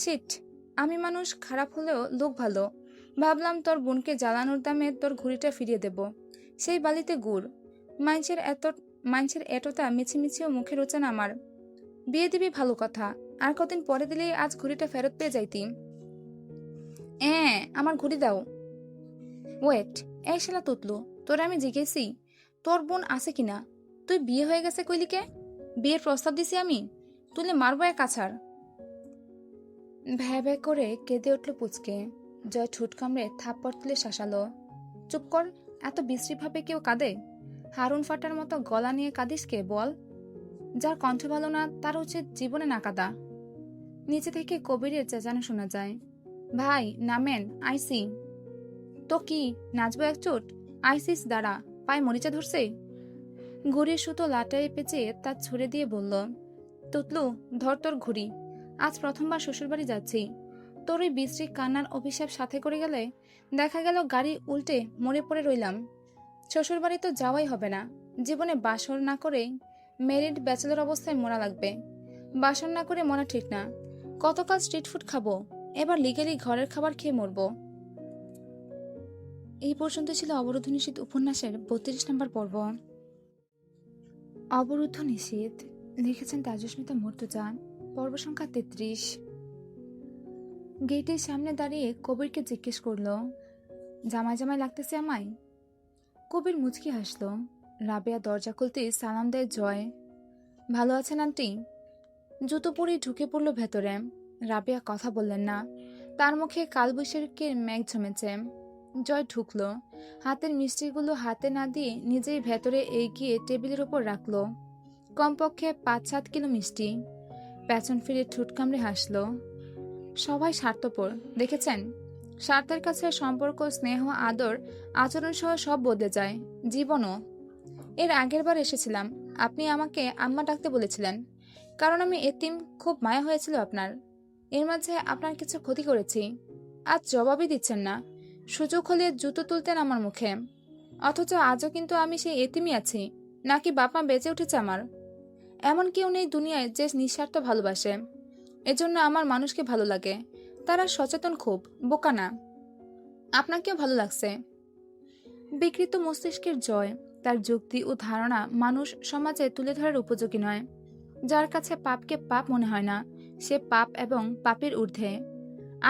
শিট, আমি মানুষ খারাপ হলেও লোক ভালো। ভাবলাম তোর বোনকে জ্বালানোর দামে তোর ঘুড়িটা ফিরিয়ে দেব। সেই বালিতে গুড়। মাইনছের এতটা মিছিমিছিও মুখে রোচে না আমার। বিয়ে দিবি ভালো কথা, আর কদিন পরে দিলেই আজ ঘুড়িটা ফেরত পেয়ে যাইতি। আমার ঘুড়ি দাও। ওয়েট, এই শালা তুতলু, তোরে আমি জিজ্ঞেসি তোর বোন আছে কিনা? তুই বিয়ে হয়ে গেছে কইলিকে? বিয়ের প্রস্তাব দিছি আমি, তুলে মারবো এক আছাড়। ভ্যা ভ্যা করে কেঁদে উঠল পুচকে। জয় ঠোঁট কামড়ে থাপ্পড় তুলে শাসালো, চুপ কর। এত বিশ্রীভাবে কেউ কাঁদে? হারুন ফাটার মতো গলা নিয়ে কাঁদিস কে বল? যার কণ্ঠ ভালো না তার উচিত জীবনে না কাঁদা। নিচে থেকে কবিরের চেঁচানো শোনা যায়, ভাই নামেন, আইসি। তো কি নাচবো এক চোট? আইসিস দাঁড়া, পায়ে মরিচা ধরছে। ঘুড়ির সুতো লাটাই পেঁচে তার ছুড়ে দিয়ে বলল, তুতলু, ধর তোর ঘুড়ি। আজ প্রথমবার শ্বশুরবাড়ি যাচ্ছি। তোর ওই বিশ্রী কান্নার অভিশাপ সাথে করে গেলে দেখা গেল গাড়ি উল্টে মরে পড়ে রইলাম। শ্বশুরবাড়ি তো যাওয়াই হবে না। জীবনে বাসর না করে মেরিড ব্যাচেলর অবস্থায় মরা লাগবে। বাসর না করে মরা ঠিক না। কতকাল স্ট্রিট ফুড খাবো, এবার লিগেলি ঘরের খাবার খেয়ে মরবো। এই পর্যন্ত ছিল অবরুদ্ধ নিষেধ উপন্যাসের 32 নম্বর পর্ব। অবরুদ্ধ নিষেধ লিখেছেন তাজস্মিতা মর্তুজা। পর্ব সংখ্যা 33। গেটের সামনে দাঁড়িয়ে কবিরকে জিজ্ঞেস করলো, জামাই জামাই লাগতেছে আমায়? কবির মুচকি হাসলো। রাবেয়া দরজা খুলতেই সালাম দেয় জয়। ভালো আছেন আন্টি? জুতো পরে ঢুকে পড়ল ভেতরে। রাবেয়া কথা বললেন না। তার মুখে কালবৈশাখীর মেঘ জমেছে। জয় ঢুকলো। হাতের মিষ্টিগুলো হাতে না দিয়ে নিজেই ভেতরে এগিয়ে টেবিলের উপর রাখলো। কমপক্ষে 5-7 কিলো মিষ্টি। পেছন ফিরে ঠোঁট কামড়ে হাসলো। সবাই স্বার্থপর, দেখেছেন? স্বার্থের কাছে সম্পর্ক, স্নেহ, আদর, আচরণ সহ সব বদলে যায়, জীবনও। এর আগের বার এসেছিলাম, আপনি আমাকে আম্মা ডাকতে বলেছিলেন, কারণ আমি এতিম, খুব মায়া হয়েছিল আপনার। এর মাঝে আপনার কিছু ক্ষতি করেছি, আজ জবাবই দিচ্ছেন না। সুযোগ হলে জুতো তুলতেন আমার মুখে। অথচ আজও কিন্তু আমি সেই এতিমই আছি, নাকি বাপ মা বেঁচে উঠেছে আমার? এমন কেউ নেই দুনিয়ায় যে নিঃস্বার্থ ভালোবাসে। এজন্য আমার মানুষকে ভালো লাগে। তারা সচেতন, খুব বোকা না। আপনাকেও ভালো লাগছে। বিকৃত মস্তিষ্কের জয়। তার যুক্তি ও ধারণা মানুষ সমাজে তুলে ধরার উপযোগী নয়। যার কাছে পাপকে পাপ মনে হয় না, সে পাপ এবং পাপের ঊর্ধ্বে।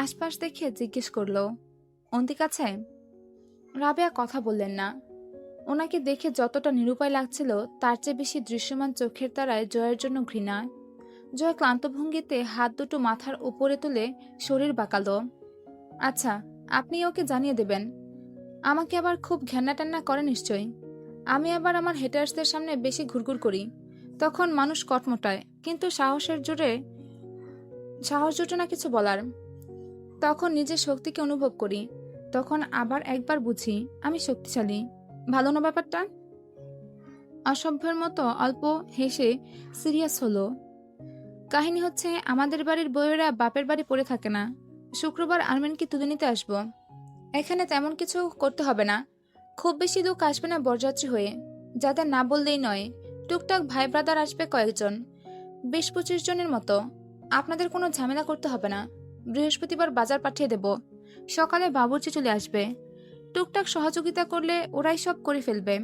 আশপাশ দেখে জিজ্ঞেস করলো, অন্তিক আছে? রাবেয়া কথা বললেন না। ওনাকে দেখে যতটা নিরুপায় লাগছিল তার চেয়ে বেশি দৃশ্যমান চোখের তারায় জয়ের জন্য ঘৃণা। জয় ক্লান্ত ভঙ্গিতে হাত দুটো মাথার উপরে তুলে শরীর বাঁকালো। আচ্ছা, আপনি ওকে জানিয়ে দেবেন। আমাকে আবার খুব ঘেন্না টান্না করে নিশ্চয়ই। আমি আবার আমার হেটার্সদের সামনে বেশি ঘুরঘুর করি, তখন মানুষ কটমটায়, কিন্তু সাহসের জোরে সাহস জোটে না কিছু বলার। তখন নিজের শক্তিকে অনুভব করি, তখন আবার একবার বুঝি আমি শক্তিশালী। ভালো না ব্যাপারটা? অসভ্যের মতো অল্প হেসে সিরিয়াস হলো। কাহিনী হচ্ছে, আমাদের বাড়ির বউয়েরা বাপের বাড়ি পড়ে থাকে না। শুক্রবার আর্মিনকে তুলে নিতে আসবো। এখানে তেমন কিছু করতে হবে না। খুব বেশি লোক আসবে না বরযাত্রী হয়ে, যাদের না বললেই নয়। টুকটাক ভাই ব্রাদার আসবে কয়েকজন, 20-25 জনের মতো। আপনাদের কোনো ঝামেলা করতে হবে না। বৃহস্পতিবার বাজার পাঠিয়ে দেব। সকালে বাবুর্চি চলে আসবে। টুকটাক সহযোগিতা করলে ওরাই সব করে ফেলবে।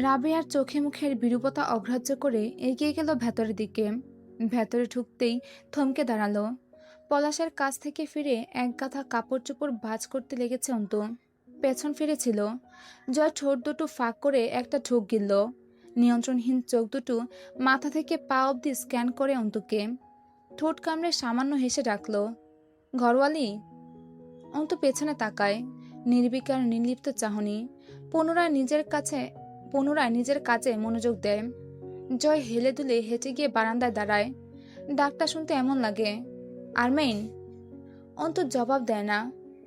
রাবেয়ার চোখে মুখের বিরূপতা অগ্রাহ্য করে এগিয়ে গেল ভেতরের দিকে। ভেতরে ঢুকতেই থমকে দাঁড়ালো। পলাশের কাছ থেকে ফিরে এক গাথা কাপড় চোপড় ভাঁজ করতে লেগেছে অন্তু। পেছন ফিরেছিল। জয় ঠোঁট দুটো ফাঁক করে একটা ঢোক গিলল। নিয়ন্ত্রণহীন চোখ দুটো মাথা থেকে পা অবধি স্ক্যান করে অন্তুকে। ঠোঁট কামড়ে সামান্য হেসে ডাকল, ঘরওয়ালি। অন্তু পেছনে তাকায়। নির্বিকার নির্লিপ্ত চাহনি। পুনরায় নিজের কাজে মনোযোগ দেয়। জয় হেলে দুলে হেঁটে গিয়ে বারান্দায় দাঁড়ায়। ডাকটা শুনতে এমন লাগে, আরমেইন। অন্তু জবাব দেয় না।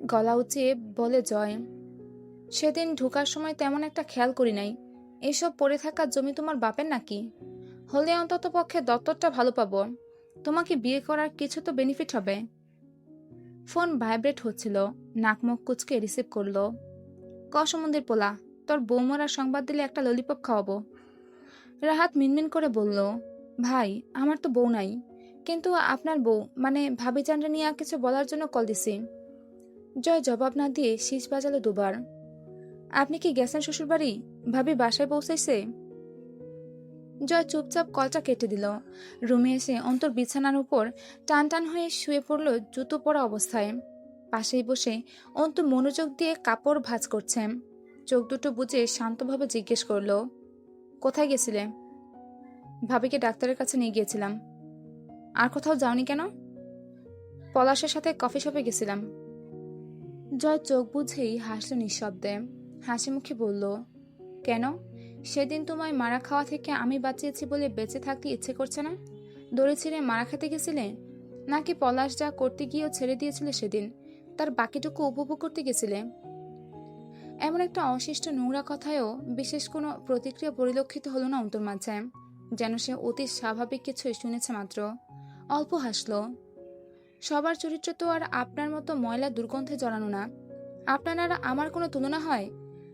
গলা উঁচিয়ে বলে জয়, সেদিন ঢোকার সময় তেমন একটা খেয়াল করি নাই। এসব পড়ে থাকা জমি তোমার বাপের নাকি? হলে অন্তত পক্ষে দত্তরটা ভালো পাবো। তোমাকে বিয়ে করার কিছু তো বেনিফিট হবে। ফোন ভাইব্রেট হচ্ছিল। নাক মুখ কুচকে রিসিভ করলো। সমুদ্রের পোলা, তোর বৌমারা সংবাদ দিলে একটা ললিপপ খাওয়াবো। রাহাত মিনমিন করে বলল, ভাই আমার তো বউ নাই, কিন্তু আপনার বউ মানে ভাবিজানরা নিয়ে কিছু বলার জন্য কল দিছি। জয় জবাব না দিয়ে শীষ বাজালো দুবার। আপনি কি গেছেন শ্বশুরবাড়ি? ভাবি বাসায় পৌঁছাইছে? জয় চুপচাপ কলটা কেটে দিল। রুমে এসে অন্তর বিছানার উপর টান টান হয়ে শুয়ে পড়ল জুতো পরা অবস্থায়। পাশেই বসে অন্তু মনোযোগ দিয়ে কাপড় ভাঁজ করছে। চোখ দুটো বুজে শান্তভাবে জিজ্ঞেস করল, কোথায় গেছিলে? ভাবিকে ডাক্তারের কাছে নিয়ে গিয়েছিলাম। আর কোথাও যাওনি কেন? পলাশের সাথে কফি শপে গেছিলাম। জয় চোখ বুঝেই হাসল নিঃশব্দে। হাসি মুখে বলল, কেন? সেদিন তোমায় মারা খাওয়া থেকে আমি বাঁচিয়েছি বলে বেঁচে থাকতে ইচ্ছে করছে না? দড়ি ছিঁড়ে মারা খেতে গেছিলে? নাকি পলাশ যা করতে গিয়েও ছেড়ে দিয়েছিলে সেদিন, তার বাকিটুকু উপভোগ করতে গেছিলে? এমন একটা অশিষ্ট নোংরা কথায়ও বিশেষ কোনো প্রতিক্রিয়া পরিলক্ষিত হলো না অন্তর মাঝে। যেন সে অতি স্বাভাবিক কিছুই শুনেছে মাত্র। অল্প হাসল। সবার চরিত্র তো আর আপনার মতো ময়লা দুর্গন্ধে জড়ানো না। আপনার আর আমার কোনো তুলনা হয়?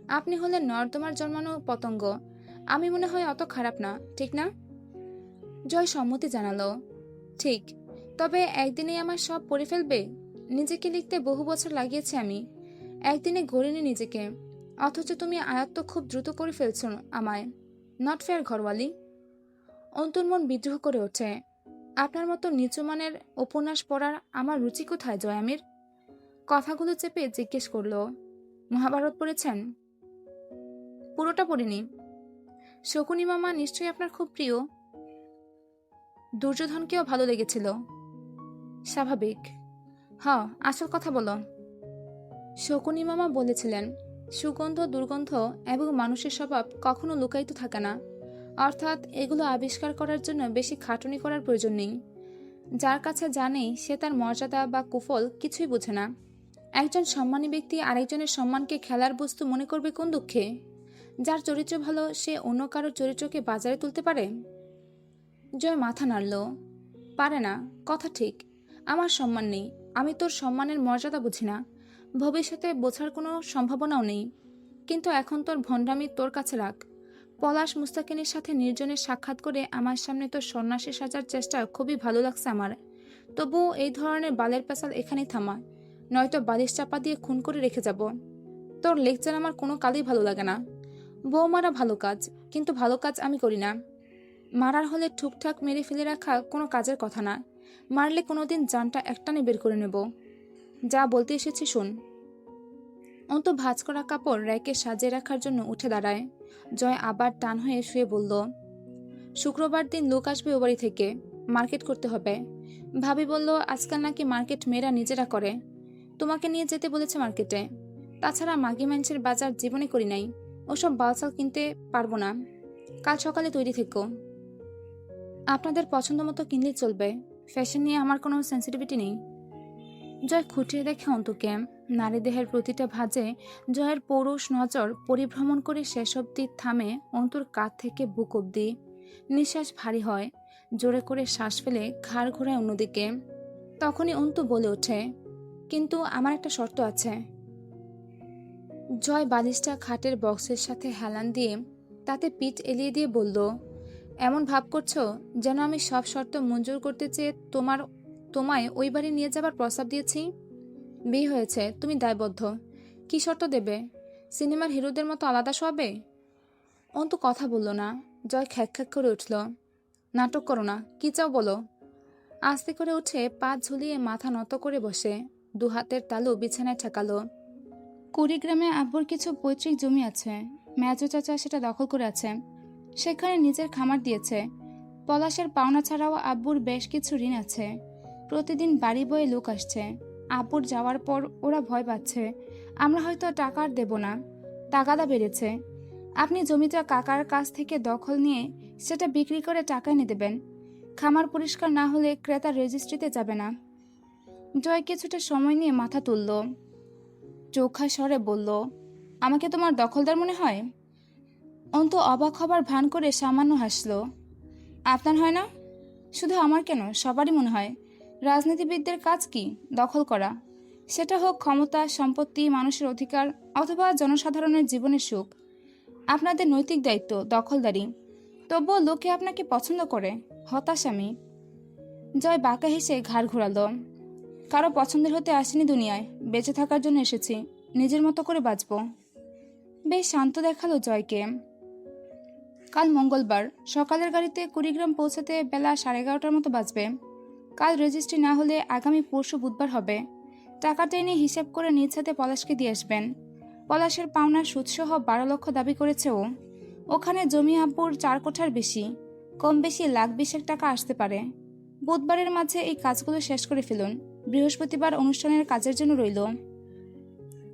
আপনি হলেন নর্দমার জন্মানো পতঙ্গ। আমি মনে হয় অত খারাপ না, ঠিক না? জয় সম্মতি জানালো, ঠিক। তবে একদিনেই আমার সব পড়ে ফেলবে? নিজেকে লিখতে বহু বছর লাগিয়েছি আমি। একদিনে গড়িনি নিজেকে, অথচ তুমি আয়ত্ত খুব দ্রুত করে ফেলছ আমায়। নট ফেয়ার ঘরওয়ালি। অন্তর মন বিদ্রোহ করে ওঠে। আপনার মতো নিচু মানের উপন্যাস পড়ার আমার রুচি কোথায় জয়ামির? কথাগুলো চেপে জিজ্ঞেস করল, মহাভারত পড়েছেন? পুরোটা পড়িনি। শকুনি মামা নিশ্চয়ই আপনার খুব প্রিয়। দুর্যোধনকেও ভালো লেগেছিল। স্বাভাবিক। আসল কথা বলো। শকুনি মামা বলেছিলেন, সুগন্ধ দুর্গন্ধ এবং মানুষের স্বভাব কখনো লুকায়িত থাকে না। অর্থাৎ এগুলো আবিষ্কার করার জন্য বেশি খাটুনি করার প্রয়োজন নেই। যার কাছে জানেই সে তার মর্যাদা বা কুফল কিছুই বোঝে না। একজন সম্মানী ব্যক্তি আরেকজনের সম্মানকে খেলার বস্তু মনে করবে কোন দুঃখে? যার চরিত্র ভালো সে অন্য কারোর চরিত্রকে বাজারে তুলতে পারে? জয় মাথা নাড়ল। পারে না, কথা ঠিক। আমার সম্মান নেই, আমি তোর সম্মানের মর্যাদা বুঝি না, ভবিষ্যতে বোঝার কোনো সম্ভাবনাও নেই। কিন্তু এখন তোর ভণ্ডামি তোর কাছে রাখ। পলাশ মুস্তাকিনের সাথে নির্জনের সাক্ষাৎ করে আমার সামনে তোর সন্ন্যাসী সাজার চেষ্টা খুবই ভালো লাগছে আমার। তবুও এই ধরনের বালের পেশাল এখানেই থামা, নয়তো বালিশ চাপা দিয়ে খুন করে রেখে যাব। তোর লেকচার আমার কোনো কালই ভালো লাগে না। বউ মারা ভালো কাজ, কিন্তু ভালো কাজ আমি করি না। মারার হলে ঠুকঠাক মেরে ফেলে রাখা কোনো কাজের কথা না। মারলে কোনোদিন জানটা একটানে বের করে নেব। যা বলতে এসেছি শোন। অন্ত ভাঁজ করা কাপড় র্যাকে সাজিয়ে রাখার জন্য উঠে দাঁড়ায়। জয় আবার টান হয়ে শুয়ে বলল, শুক্রবার দিন লোক আসবে ও বাড়ি থেকে, মার্কেট করতে হবে। ভাবি বলল আজকাল নাকি মার্কেট মেয়েরা নিজেরা করে। তোমাকে নিয়ে যেতে বলেছে মার্কেটে। তাছাড়া মাগি মানুষের বাজার জীবনে করি নাই, ওসব বালসাল কিনতে পারবো না। কাল সকালে তৈরি থেকো। আপনাদের পছন্দ মতো কিনলেই চলবে। ফ্যাশন নিয়ে আমার কোনো সেন্সিটিভিটি নেই। জয় খুঁটিয়ে দেখে অন্তুকে। নারী দেহের প্রতিটা ভাঁজে জয়ের পৌরুষ নজর পরিভ্রমণ করে শেষ অবধি থামে অন্তুর কাঁধ থেকে বুক অবধি। নিঃশ্বাস ভারী হয়, জোরে করে শ্বাস ফেলে ঘাড় ঘোরায় অন্যদিকে। তখনই অন্তু বলে ওঠে, কিন্তু আমার একটা শর্ত আছে। জয় বালিশটা খাটের বক্সের সাথে হেলান দিয়ে তাতে পিঠ এলিয়ে দিয়ে বলল, এমন ভাব করছো যেন আমি সব শর্ত মঞ্জুর করতে চেয়ে তোমায় ওই বাড়ি নিয়ে যাবার প্রস্তাব দিয়েছি। বিয়ে হয়েছে, তুমি দায়বদ্ধ। কি শর্ত দেবে? সিনেমার হিরোদের মতো আলাদা শোয়াবে? অন্তু কথা বলল না। জয় খ্যাক খ্যাক করে উঠল। নাটক করো না, কি চাও বলো। আস্তে করে উঠে পা ঝুলিয়ে মাথা নত করে বসে দু হাতের তালু বিছানায় ঠেকালো। কুড়িগ্রামে আব্বুর কিছু পৈতৃক জমি আছে। মেজো চাচা সেটা দখল করে আছে। সেখানে নিজের খামার দিয়েছে। পলাশের পাওনা ছাড়াও আব্বুর বেশ কিছু ঋণ আছে। প্রতিদিন বাড়ি বয়ে লোক আসছে। আব্বুর যাওয়ার পর ওরা ভয় পাচ্ছে আমরা হয়তো টাকা আর দেব না। তাগাদা বেড়েছে। আপনি জমিটা কাকার কাছ থেকে দখল নিয়ে সেটা বিক্রি করে টাকা এনে দেবেন। খামার পরিষ্কার না হলে ক্রেতা রেজিস্ট্রিতে যাবে না। জয় কিছুটা সময় নিয়ে মাথা তুলল। চোখা স্বরে বলল, আমাকে তোমার দখলদার মনে হয়? অন্তু অবাক হবার ভান করে সামান্য হাসল। আপনার হয় না? শুধু আমার কেন, সবারই মনে হয়। রাজনীতিবিদদের কাজ কি? দখল করা। সেটা হোক ক্ষমতা, সম্পত্তি, মানুষের অধিকার অথবা জনসাধারণের জীবনের সুখ। আপনাদের নৈতিক দায়িত্ব দখলদারি। তবুও লোকে আপনাকে পছন্দ করে। হতাশ আমি। জয় বাঁকা হেসে ঘাড় ঘোরালো। কারো পছন্দের হতে আসেনি দুনিয়ায়, বেঁচে থাকার জন্য এসেছি। নিজের মতো করে বাঁচব। বেশ শান্ত দেখালো জয়কে। কাল মঙ্গলবার সকালের গাড়িতে কুড়িগ্রাম পৌঁছাতে বেলা 11:30টার মতো বাজবে। কাল রেজিস্ট্রি না হলে আগামী পরশু বুধবার হবে। টাকাটা এনে হিসেব করে নিজ হাতে পলাশকে দিয়ে আসবেন। পলাশের পাওনার সুদসহ 12 লক্ষ দাবি করেছে ও। ওখানে জমি আব্বুর 4 কোঠার বেশি। কম বেশি লাখ 20 টাকা আসতে পারে। বুধবারের মাঝে এই কাজগুলো শেষ করে ফেলুন। বৃহস্পতিবার অনুষ্ঠানের কাজের জন্য রইল।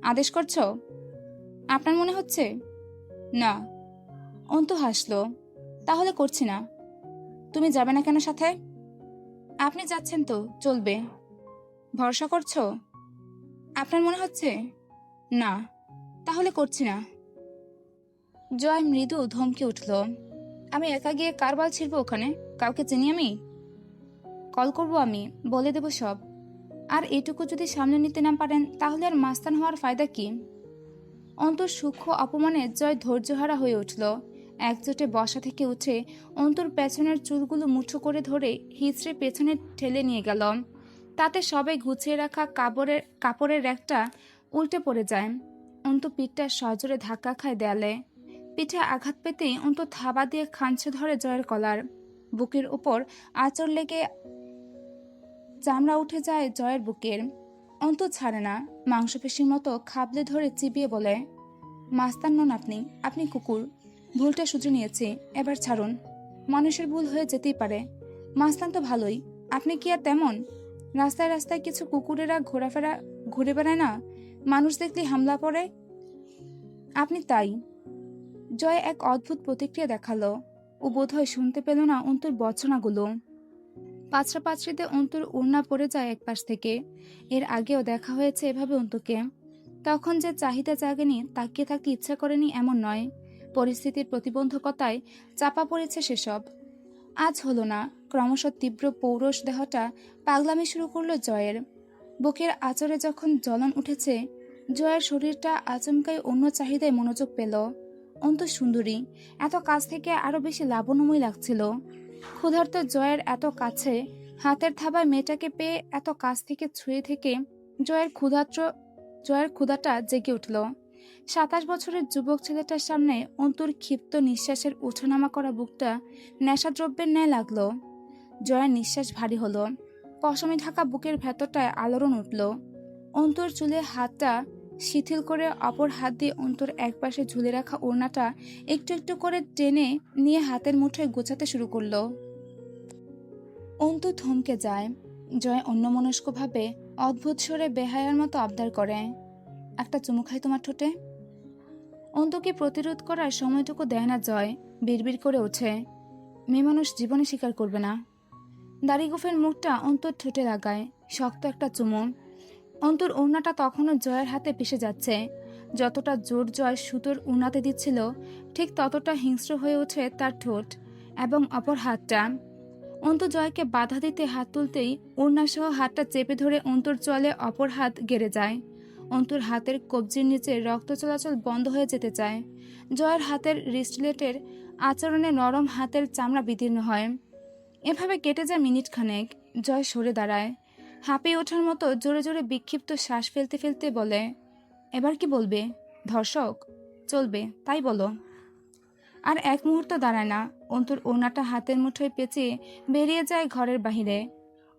আদেশ করছো? আপনার মনে হচ্ছে? না। অন্তু হাসল। তাহলে করছি না। তুমি যাবে না কেন সাথে? আপনি যাচ্ছেন তো চলবে। ভরসা করছো? আপনার মনে হচ্ছে? না। তাহলে করছি না। জয় মৃদু ধমকে উঠল। আমি একা গিয়ে কার বাল ছিড়ব ওখানে? কাউকে চিনি আমি? কল করব আমি, বলে দেব সব। আর এটুকু যদি সামনে নিতে না পারেন তাহলে আর মাস্তান হওয়ার ফায়দা কি? অন্তর সূক্ষ্ম অপমানে জয় ধৈর্যহারা হয়ে উঠল। একজোটে বসা থেকে উঠে অন্তর পেছনের চুলগুলো মুঠো করে ধরে হিচড়ে পেছনে ঠেলে নিয়ে গেল। তাতে সবাই গুছিয়ে রাখা কাপড়ের একটা উল্টে পড়ে যায়। অন্তু পিঠটা সজোরে ধাক্কা খায় দেয়ালে। পিঠে আঘাত পেতেই অন্তু থাবা দিয়ে খাঁচে ধরে জয়ের কলার। বুকের উপর আঁচড় লেগে চামড়া উঠে যায় জয়ের বুকের। অন্তু ছাড়ে না। মাংসপেশির মতো খাবলে ধরে চিবিয়ে বলে, মাস্তান নন আপনি, আপনি কুকুর। ভুলটা শুধরে নিয়েছি, এবার ছাড়ুন। মানুষের ভুল হয়ে যেতেই পারে। মাস্তান তো ভালোই। আপনি কি আর তেমন? রাস্তায় রাস্তায় কিছু কুকুরেরা ঘুরে বেড়ায় না, মানুষ দেখলে হামলা পড়ে? আপনি তাই। জয় এক অদ্ভুত প্রতিক্রিয়া দেখালো। ও বোধহয় শুনতে পেল না অন্তুর বচনাগুলো। পাঁচরা পাঁচরিতে অন্তুর ওড়না পড়ে যায় একপাশ থেকে। এর আগেও দেখা হয়েছে এভাবে অন্তুকে। তখন যে চাহিদা জাগেনি, তাকিয়ে থাকতে ইচ্ছা করেনি এমন নয়। পরিস্থিতির প্রতিবন্ধকতায় চাপা পড়েছে সেসব। আজ হলো না। ক্রমশ তীব্র পৌরষ দেহটা পাগলামি শুরু করলো জয়ের। বুকের আঁচড়ে যখন জ্বলন উঠেছে, জয়ের শরীরটা আচমকাই অন্য চাহিদায় মনোযোগ পেল। অন্তু সুন্দরী, এত কাছ থেকে আরো বেশি লাবণ্যময় লাগছিল। ক্ষুধার্ত জয়ের এত কাছে, হাতের থাবায় মেয়েটাকে পেয়ে এত কাছ থেকে ছুঁয়ে থেকে জয়ের ক্ষুধাটা জেগে উঠল। 27 বছরের যুবক ছেলেটার সামনে অন্তুর ক্ষিপ্ত নিঃশ্বাসের ওঠানামা করা বুকটা নেশাদ্রব্যের ন্যায় লাগলো। জয়ের নিঃশ্বাস ভারী হলো। পশমে ঢাকা বুকের ভেতরটায় আলোড়ন উঠল। অন্তুর চুলে হাতটা শিথিল করে অপর হাত দিয়ে অন্তুর একপাশে ঝুলে রাখা ওড়নাটা একটু একটু করে টেনে নিয়ে হাতের মুঠোয় গোছাতে শুরু করলো। অন্তু থমকে যায়। জয় অন্যমনস্কভাবে অদ্ভুত স্বরে বেহায়ার মতো আবদার করে, একটা চুমু খাই তোমার ঠোঁটে। অন্তুকে প্রতিরোধ করার সময়টুকু দেয় না জয়। বিড়বিড় করে ওঠে, মেয়ে মানুষ জীবনে স্বীকার করবে না। দাড়িগোফের মুখটা অন্তর ঠোঁটে লাগায়, শক্ত একটা চুমুন। অন্তর ওড়নাটা তখনও জয়ের হাতে পিষে যাচ্ছে। যতটা জোর জয় সুতোর উনাতে দিচ্ছিল, ঠিক ততটা হিংস্র হয়ে ওঠে তার ঠোঁট এবং অপর হাতটা। অন্তু জয়কে বাধা দিতে হাত তুলতেই ওড়নাসহ হাতটা চেপে ধরে অন্তর চলে অপর হাত গেড়ে যায়। অন্তুর হাতের কবজির নিচে রক্ত চলাচল বন্ধ হয়ে যেতে চায়। জয়ের হাতের রিস্টলেটের আচরণে নরম হাতের চামড়া বিদীর্ণ হয়। এভাবে কেটে যায় মিনিট খানেক। জয় সরে দাঁড়ায়, হাঁপিয়ে ওঠার মতো জোরে জোরে বিক্ষিপ্ত শ্বাস ফেলতে ফেলতে বলে, এবার কি বলবে? ধর্ষক চলবে তাই বলো। আর এক মুহূর্ত দাঁড়ায় না। অন্তুর ওড়নাটা হাতের মুঠোয় পেঁচিয়ে বেরিয়ে যায় ঘরের বাহিরে।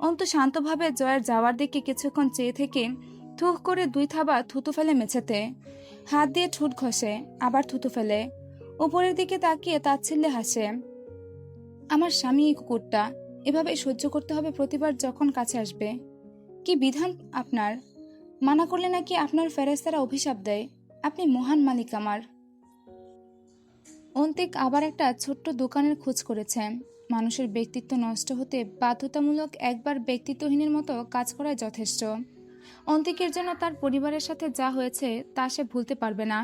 অন্তু শান্তভাবে জয়ের যাওয়ার দিকে কিছুক্ষণ চেয়ে থেকে থুক করে 2 থাবা থুতু ফেলে মেঝেতে। হাত দিয়ে ঠোঁট ঘষে, আবার থুতু ফেলে। উপরের দিকে তাকিয়ে তাচ্ছিল্যে হাসে। আমার স্বামী এই কুকুরটা, এভাবে সহ্য করতে হবে প্রতিবার যখন কাছে আসবে। কি বিধান আপনার! মানা করলে নাকি আপনার ফেরেশতারা অভিশাপ দেয়। আপনি মহান মালিক আমার। অন্তিক আবার একটা ছোট্ট দোকানের খোঁজ করেছে। মানুষের ব্যক্তিত্ব নষ্ট হতে বাধ্যতামূলক একবার ব্যক্তিত্বহীনের মতো কাজ করাই যথেষ্ট। অন্তিকের জন্য তার পরিবারের সাথে যা হয়েছে তা সে ভুলতে পারবে না।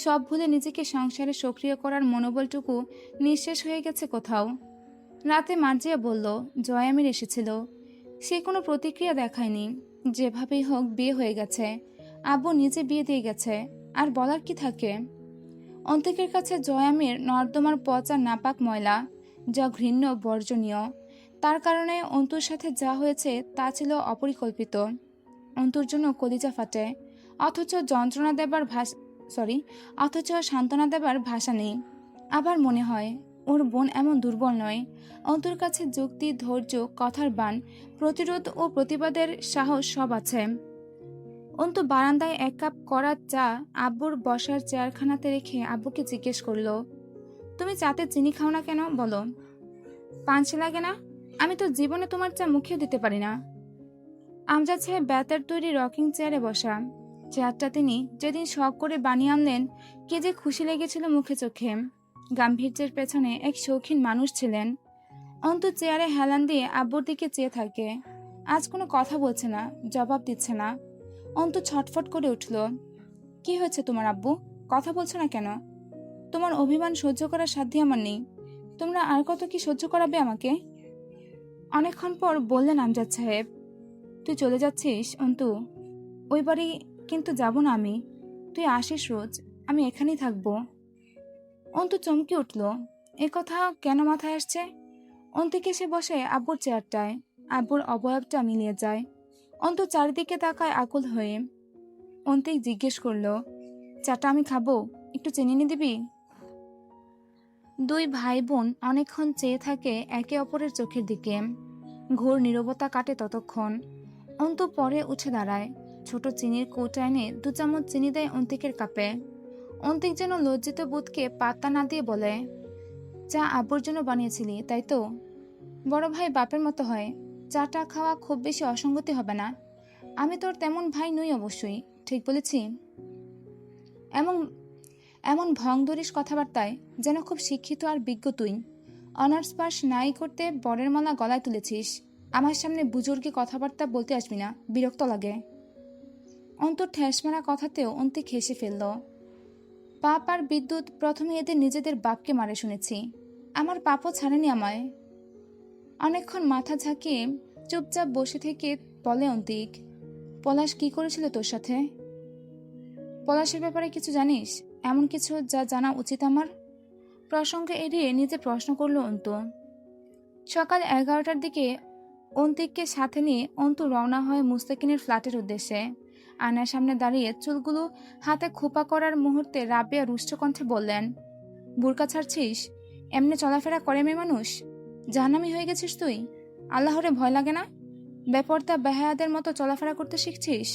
সব ভুলে নিজেকে সংসারে সক্রিয় করার মনোবলটুকু নিঃশেষ হয়ে গেছে কোথাও। রাতে মার্জিয়া বলল জয়ামির এসেছিল। সে কোনো প্রতিক্রিয়া দেখায়নি। যেভাবেই হোক বিয়ে হয়ে গেছে, আব্বু নিজে বিয়ে দিয়ে গেছে, আর বলার কি থাকে। অন্তিকের কাছে জয়ামির নর্দমার পচা নাপাক ময়লা, যা ঘৃণ্য বর্জনীয়। তার কারণে অন্তুর সাথে যা হয়েছে তা ছিল অপরিকল্পিত। অন্তুর জন্য কলিজা ফাটে, অথচ অথচ সান্ত্বনা দেবার ভাষা নেই। আবার মনে হয় ওর বোন এমন দুর্বল নয়। অন্তুর কাছে যুক্তি, ধৈর্য, কথার বান, প্রতিরোধ ও প্রতিবাদের সাহস সব আছে। অন্তু বারান্দায় 1 কাপ কড়া চা আব্বুর বসার চেয়ারখানাতে রেখে আব্বুকে জিজ্ঞেস করল, তুমি চাতে চিনি খাও না কেন বলো? পাঞ্চে লাগে না? আমি তো জীবনে তোমার চা মুখেও দিতে পারি না। আমজাদ সাহেব বেতের তৈরি রকিং চেয়ারে বসা। চেয়ারটা তিনি যেদিন শখ করে বানিয়ে আনলেন, কে যে খুশি লেগেছিল মুখে চোখে। গাম্ভীর্যের পেছনে এক শৌখিন মানুষ ছিলেন। অন্তু চেয়ারে হেলান দিয়ে আব্বুর দিকে চেয়ে থাকে। আজ কোনো কথা বলছে না, জবাব দিচ্ছে না। অন্তু ছটফট করে উঠল। কি হয়েছে তোমার আব্বু? কথা বলছো না কেন? তোমার অভিমান সহ্য করার সাধ্য আমার নেই। তোমরা আর কত কি সহ্য করাবে আমাকে? অনেকক্ষণ পর বললেন আমজাদ সাহেব, তুই চলে যাচ্ছিস অন্তু? ওই বাড়ি কিন্তু যাব না আমি। তুই আসিস রোজ, আমি এখানেই থাকবো। অন্তু চমকে উঠল। এ কথা কেন মাথায় আসছে? অন্তিক এসে বসে আব্বুর চেয়ারটায়। আব্বুর অবয়বটা মিলিয়ে যায়। অন্তু চারিদিকে তাকায় আকুল হয়ে। অন্তিক জিজ্ঞেস করল, চাটা আমি খাবো, একটু চিনি নিয়ে দিবি? 2 ভাই বোন অনেকক্ষণ চেয়ে থাকে একে অপরের চোখের দিকে। ঘোর নীরবতা কাটে ততক্ষণ। অন্তু পরে উঠে দাঁড়ায়। ছোট চিনির কৌটা এনে 2 চামচ চিনি দেয় অন্তিকের কাপে। অন্তিক যেন লজ্জিত বোধকে পাত্তা না দিয়ে বলে, চা আব্বুর জন্য বানিয়েছিলি তাই তো? বড় ভাই বাপের মতো হয়, চাটা খাওয়া খুব বেশি অসঙ্গতি হবে না। আমি তোর তেমন ভাই নই অবশ্যই, ঠিক বলেছি? এমন এমন ভং ধরিস কথাবার্তায় যেন খুব শিক্ষিত আর বিজ্ঞ তুই। অনার্স পাস নাই করতে বরের মালা গলায় তুলেছিস। আমার সামনে বুজুর্গি কথাবার্তা বলতে আসবি না, বিরক্ত লাগে। অন্তর ঠেস মারা কথাতেও অন্তিক হেসে ফেলল। পাপ আর বিদ্যুৎ প্রথমে এদের নিজেদের বাপকে মারে শুনেছি। আমার পাপও ছাড়েনি আমায়। অনেকক্ষণ মাথা ঝাঁকিয়ে চুপচাপ বসে থেকে বলে অন্তিক, পলাশ কি করেছিল তোর সাথে? পলাশের ব্যাপারে কিছু জানিস? এমন কিছু যা জানা উচিত আমার? প্রসঙ্গ এড়িয়ে নিজে প্রশ্ন করল অন্তু। সকাল 11টার দিকে অন্তিককে সাথে নিয়ে অন্তু রওনা হয় মুস্তাকিনের ফ্ল্যাটের উদ্দেশ্যে। আয়নার সামনে দাঁড়িয়ে চুলগুলো হাতে খোপা করার মুহূর্তে রাবেয়া রুষ্ট কণ্ঠে বললেন, বুরকা ছাড়ছিস? এমনি চলাফেরা করে মেয়ে মানুষ? জাহান্নামী হয়ে গেছিস তুই? আল্লাহরে ভয় লাগে না? বেপরদা বেহায়াদের মতো চলাফেরা করতে শিখছিস?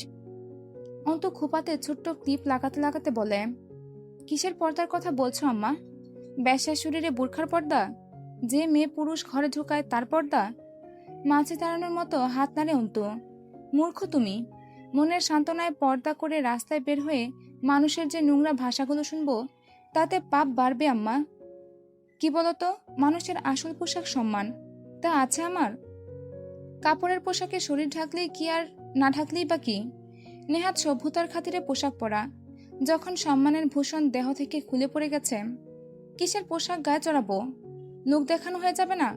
অন্তু খোপাতে ছোট্ট ক্লিপ লাগাতে লাগাতে বলে, কিসের পর্দার কথা বলছো আম্মা? বেশ্যার শরীরে বুরখার পর্দা? যে মেয়ে পুরুষ ঘরে ঢুকায় তার পর্দা? মাঝে দাঁড়ানোর মতো হাত নাড়ে অন্তু। মূর্খ তুমি। মনের সান্ত্বনায় পর্দা করে রাস্তায় বের হয়ে মানুষের যে নোংরা ভাষাগুলো শুনবো, তাতে পাপ বাড়বে আম্মা। কি বলতো, মানুষের আসল পোশাক সম্মান, তা আছে আমার? কাপড়ের পোশাকে শরীর ঢাকলেই কি আর না ঢাকলেই বা কি? নেহাত সভ্যতার খাতিরে পোশাক পরা, যখন সম্মানের ভূষণ দেহ থেকে খুলে পড়ে গেছে, কিসের পোশাক গায়ে চড়াবো? লোক দেখানো হয়ে যাবে না?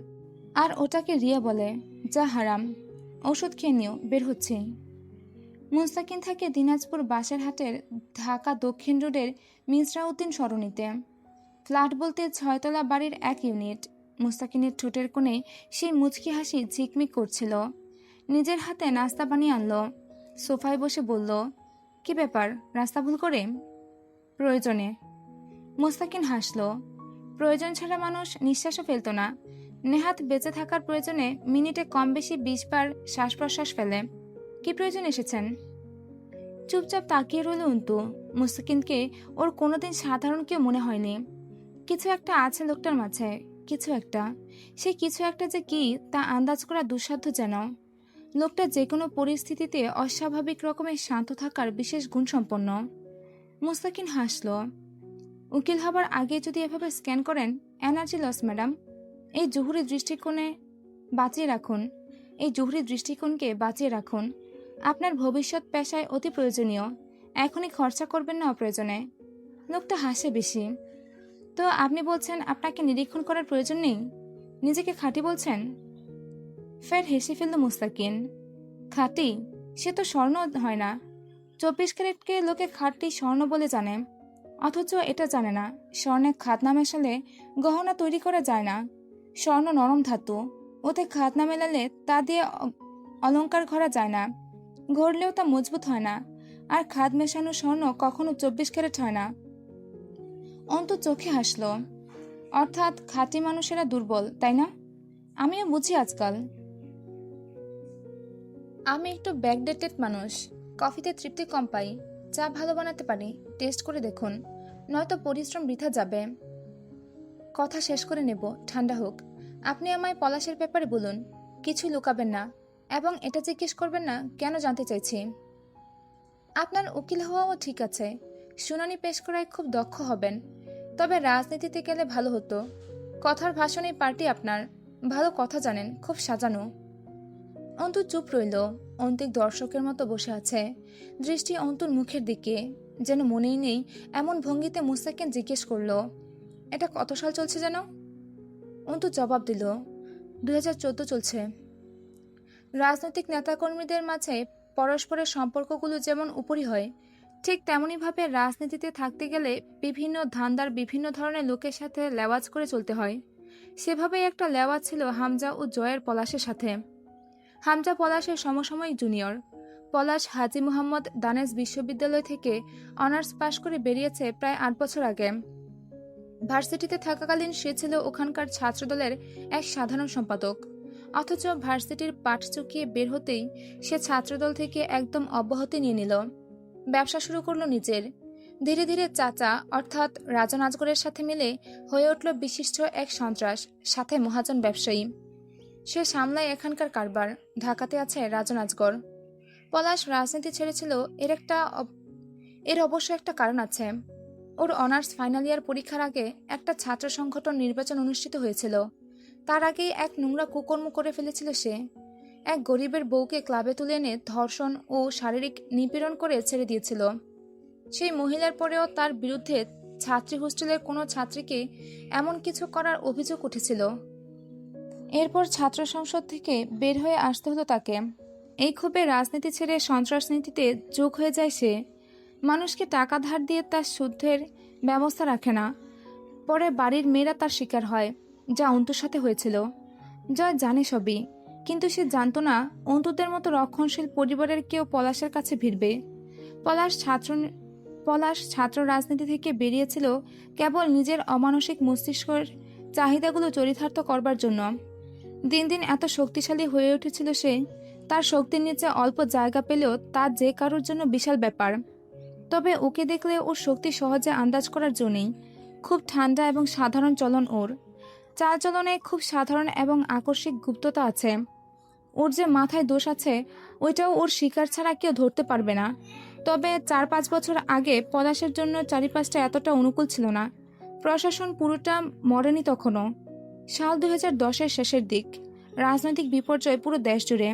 আর ওটাকে রিয়া বলে, যা হারাম। ওষুধ খেয়ে নিও, বের হচ্ছে। মুস্তাকিন থাকে দিনাজপুর বাসেরহাটের ঢাকা দক্ষিণ রোডের মিসরাউদ্দিন সরণিতে। ফ্ল্যাট বলতে 6 তলা বাড়ির এক ইউনিট। মুস্তাকিনের ঠোঁটের কোণে সেই মুচকি হাসি ঝিকমিক করছিল। নিজের হাতে নাস্তা বানিয়ে আনলো। সোফায় বসে বলল, কি ব্যাপার, রাস্তা ভুল করে? প্রয়োজনে। মুস্তাকিন হাসল। প্রয়োজন ছাড়া মানুষ নিঃশ্বাসও ফেলত না। নেহাত বেঁচে থাকার প্রয়োজনে মিনিটে কম বেশি 20 বার শ্বাস প্রশ্বাস ফেলে। কি প্রয়োজন এসেছেন? চুপচাপ তাকিয়ে রইল অন্তু। মুস্তাকিনকে ওর কোনোদিন সাধারণ কেউ মনে হয়নি। কিছু একটা আছে লোকটার মাঝে, কিছু একটা। সে কিছু একটা যে কি তা আন্দাজ করা দুঃসাধ্য যেন। লোকটা যে কোনো পরিস্থিতিতে অস্বাভাবিক রকমের শান্ত থাকার বিশেষ গুণ সম্পন্ন। মুস্তাকিন হাসল। উকিল হবার আগে যদি এভাবে স্ক্যান করেন, এনার্জি লস ম্যাডাম। এই জহুরি দৃষ্টিকোণে বাঁচিয়ে রাখুন, এই জহুরি দৃষ্টিকোণকে বাঁচিয়ে রাখুন। আপনার ভবিষ্যৎ পেশায় অতি প্রয়োজনীয়। এখনই খরচা করবেন না অপ্রয়োজনে। লোকটা হাসে বেশি। তো আপনি বলছেন আপনাকে নিরীক্ষণ করার প্রয়োজন নেই? নিজেকে খাঁটি বলছেন? ফের হেসে ফেলল মুস্তাকিন। খাঁটি? সে তো স্বর্ণ হয় না। 24 ক্যারেটকে লোকে খাঁটি স্বর্ণ বলে জানে, অথচ এটা জানে না স্বর্ণে খাদ না মেশালে গহনা তৈরি করা যায় না। স্বর্ণ নরম ধাতু, ওতে খাদ না মেলালে তা দিয়ে অলংকার গড়া যায় না, গড়লেও তা মজবুত হয় না। আর খাদ মেশানো স্বর্ণ কখনো 24 ক্যারেট হয় না। অন্তু চোখে হাসল। অর্থাৎ খাঁটি মানুষেরা দুর্বল, তাই না? আমিও বুঝি আজকাল। আমি একটু ব্যাকডেটেড মানুষ। কফিতে তৃপ্তি কম পাই। চা ভালো বানাতে পারি, টেস্ট করে দেখুন, নয়তো পরিশ্রম বৃথা যাবে। কথা শেষ করে নেব, ঠান্ডা হোক। আপনি আমায় পলাশের ব্যাপারে বলুন, কিছু লুকাবেন না, এবং এটা জিজ্ঞেস করবেন না কেন জানতে চাইছি। আপনার উকিল হওয়াও ঠিক আছে, শুনানি পেশ করায় খুব দক্ষ হবেন, তবে রাজনীতিতে গেলে ভালো হতো। কথার ভাষণেই পার্টি আপনার, ভালো কথা জানেন, খুব সাজানো। অন্তু চুপ রইল, অন্তিক দর্শকের মতো বসে আছে, দৃষ্টি অন্তুর মুখের দিকে, যেন মনেই নেই এমন ভঙ্গিতে মুস্তাকিন জিজ্ঞেস করল, এটা কত সাল চলছে যেন? অন্তু জবাব দিল, 2014 চলছে। রাজনৈতিক নেতাকর্মীদের মাঝে পরস্পরের সম্পর্কগুলো যেমন উপরি হয়, ঠিক তেমনইভাবে রাজনীতিতে থাকতে গেলে বিভিন্ন ধান্দার বিভিন্ন ধরনের লোকের সাথে লেওয়াজ করে চলতে হয়। সেভাবেই একটা লেওয়াজ ছিল হামজা ও জয়ের পলাশের সাথে। হামজা পলাশের সমসাময়িক জুনিয়র। পলাশ হাজী মুহাম্মদ দানেশ বিশ্ববিদ্যালয় থেকে অনার্স পাশ করে বেরিয়েছে প্রায় 8 বছর আগে। ভার্সিটিতে থাকাকালীন সে ছিল ওখানকার ছাত্রদলের এক সাধারণ সম্পাদক, অথচ ভার্সিটির পাঠ চুকিয়ে বের হতেই সে ছাত্রদল থেকে একদম অব্যাহতি নিয়ে নিল। ব্যবসা শুরু করলো নিজের। ধীরে ধীরে চাচা অর্থাৎ রাজন আজগরের সাথে মিলে হয়ে উঠল বিশিষ্ট এক সন্ত্রাস, সাথে মহাজন ব্যবসায়ী। সে সামলায় এখানকার কারবার। ঢাকাতে আছে রাজন আজগর। পলাশ রাজনীতি ছেড়েছিল, এর অবশ্য একটা কারণ আছে। ওর অনার্স ফাইনাল ইয়ার পরীক্ষার আগে একটা ছাত্র সংগঠন নির্বাচন অনুষ্ঠিত হয়েছিল। তার আগেই এক নোংরা কুকর্ম করে ফেলেছিল সে। এক গরিবের বউকে ক্লাবে তুলে এনে ধর্ষণ ও শারীরিক নিপীড়ন করে ছেড়ে দিয়েছিল। সেই মহিলার পরেও তার বিরুদ্ধে ছাত্রী হোস্টেলের কোনো ছাত্রীকে এমন কিছু করার অভিযোগ উঠেছিল। এরপর ছাত্র সংসদ থেকে বের হয়ে আসতে হলো তাকে। এই ক্ষোভে রাজনীতি ছেড়ে সন্ত্রাসনীতিতে যোগ হয়ে যায় সে। মানুষকে টাকা ধার দিয়ে তার সুদের ব্যবস্থা রাখে না, পরে বাড়ির মেয়েরা তার শিকার হয়, যা অন্তুর সাথে হয়েছিল। জয় জানে সবই, কিন্তু সে জানতো না অন্তুদের মতো রক্ষণশীল পরিবারের কেউ পলাশের কাছে ভিড়বে। পলাশ ছাত্র রাজনীতি থেকে বেরিয়েছিল কেবল নিজের অমানসিক মস্তিষ্কের চাহিদাগুলো চরিতার্থ করবার জন্য। দিন দিন এত শক্তিশালী হয়ে উঠেছিল সে, তার শক্তির নিচে অল্প জায়গা পেলেও তা যে কারোর জন্য বিশাল ব্যাপার। তবে ওকে দেখলে ওর শক্তি সহজে আন্দাজ করার জন্যই। খুব ঠান্ডা এবং সাধারণ চলন ওর। চালচলনে খুব সাধারণ এবং আকস্মিক গুপ্ততা আছে। ওর যে মাথায় দোষ আছে ওইটাও ওর শিকার ছাড়া কেউ ধরতে পারবে না। তবে 4-5 বছর আগে পলাশের জন্য চারিপাশটা এতটা অনুকূল ছিল না। প্রশাসন পুরোটা মরেনি তখনও। সাল 2010-এর শেষের দিক। রাজনৈতিক বিপর্যয় পুরো দেশ জুড়ে।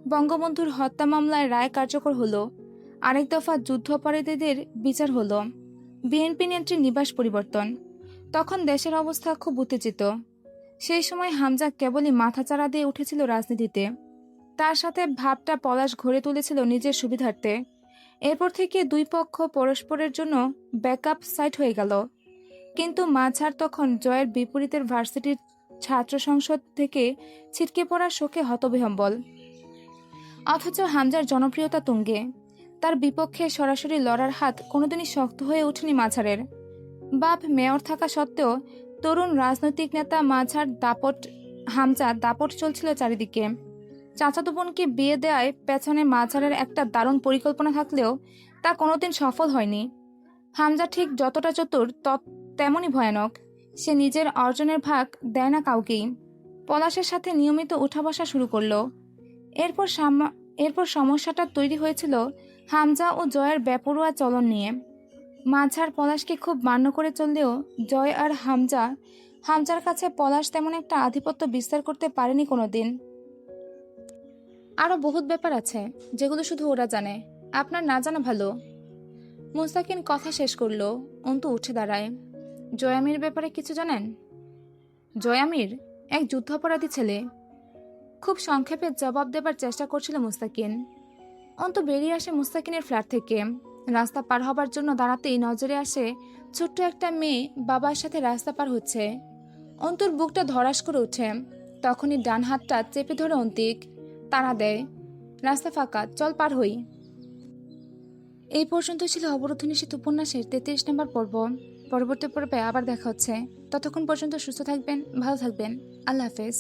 বঙ্গবন্ধুর হত্যা মামলায় রায় কার্যকর হলো। আরেক দফা যুদ্ধাপরাধীদের বিচার হলো। বিএনপি নেত্রীর নিবাস পরিবর্তন। তখন দেশের অবস্থা খুব উত্তেজিত। সেই সময় হামজা কেবলই মাথাচাড়া দিয়ে উঠেছিল রাজনীতিতে। তার সাথে ভাবটা পলাশ ঘরে তুলেছিল নিজের সুবিধার্থে। এরপর থেকে দুই পক্ষ পরস্পরের জন্য ব্যাকআপ সাইট হয়ে গেল। কিন্তু মাঝার তখন জয়ের বিপরীতের ভার্সিটির ছাত্র সংসদ থেকে ছিটকে পড়ার শোকে হতবিহ্বল। অথচ হামজার জনপ্রিয়তা তুঙ্গে। তার বিপক্ষে সরাসরি লড়ার হাত কোনোদিনই শক্ত হয়ে ওঠেনি মাঝারের। বাপ মেয়র থাকা সত্ত্বেও তরুণ রাজনৈতিক নেতা হামজা দাপট চলছিল চারিদিকে। চাচাতো বোনকে বিয়ে দেওয়ায় পেছনে মাঝারের একটা দারুণ পরিকল্পনা থাকলেও তা কোনোদিন সফল হয়নি। হামজা ঠিক যতটা চতুর তেমনই ভয়ানক। সে নিজের অর্জনের ভাগ দেয় না কাউকেই। পলাশের সাথে নিয়মিত উঠা বসা শুরু করলো। এরপর সমস্যাটা তৈরি হয়েছিল হামজা ও জয়ের বেপরোয়া চলন নিয়ে। মাঝার পলাশকে খুব মান্য করে চললেও জয় আর হামজার কাছে পলাশ তেমন একটা আধিপত্য বিস্তার করতে পারেনি কোনোদিন। আরও বহুত ব্যাপার আছে যেগুলো শুধু ওরা জানে, আপনার না জানা ভালো। মুস্তাকিন কথা শেষ করলো। অন্তু উঠে দাঁড়ায়। জয়ামির ব্যাপারে কিছু জানেন? জয়ামির এক যুদ্ধাপরাধী ছেলে। খুব সংক্ষেপে জবাব দেবার চেষ্টা করছিল মুস্তাকিন। অন্তু বেরিয়ে আসে মুস্তাকিনের ফ্ল্যাট থেকে। রাস্তা পার হবার জন্য দাঁড়াতেই নজরে আসে ছোট্ট একটা মেয়ে বাবার সাথে রাস্তা পার হচ্ছে। অন্তুর বুকটা ধড়াস করে ওঠে। তখনই ডান হাতটা চেপে ধরে অন্তিক তাড়া দেয়, রাস্তা ফাঁকা, চল পার হই। এই পর্যন্ত ছিল অবরুদ্ধ নিষেধ উপন্যাসের 33 নম্বর পর্ব। পরবর্তী পর্বে আবার দেখা হচ্ছে। ততক্ষণ পর্যন্ত সুস্থ থাকবেন, ভালো থাকবেন। আল্লাহ হাফেজ।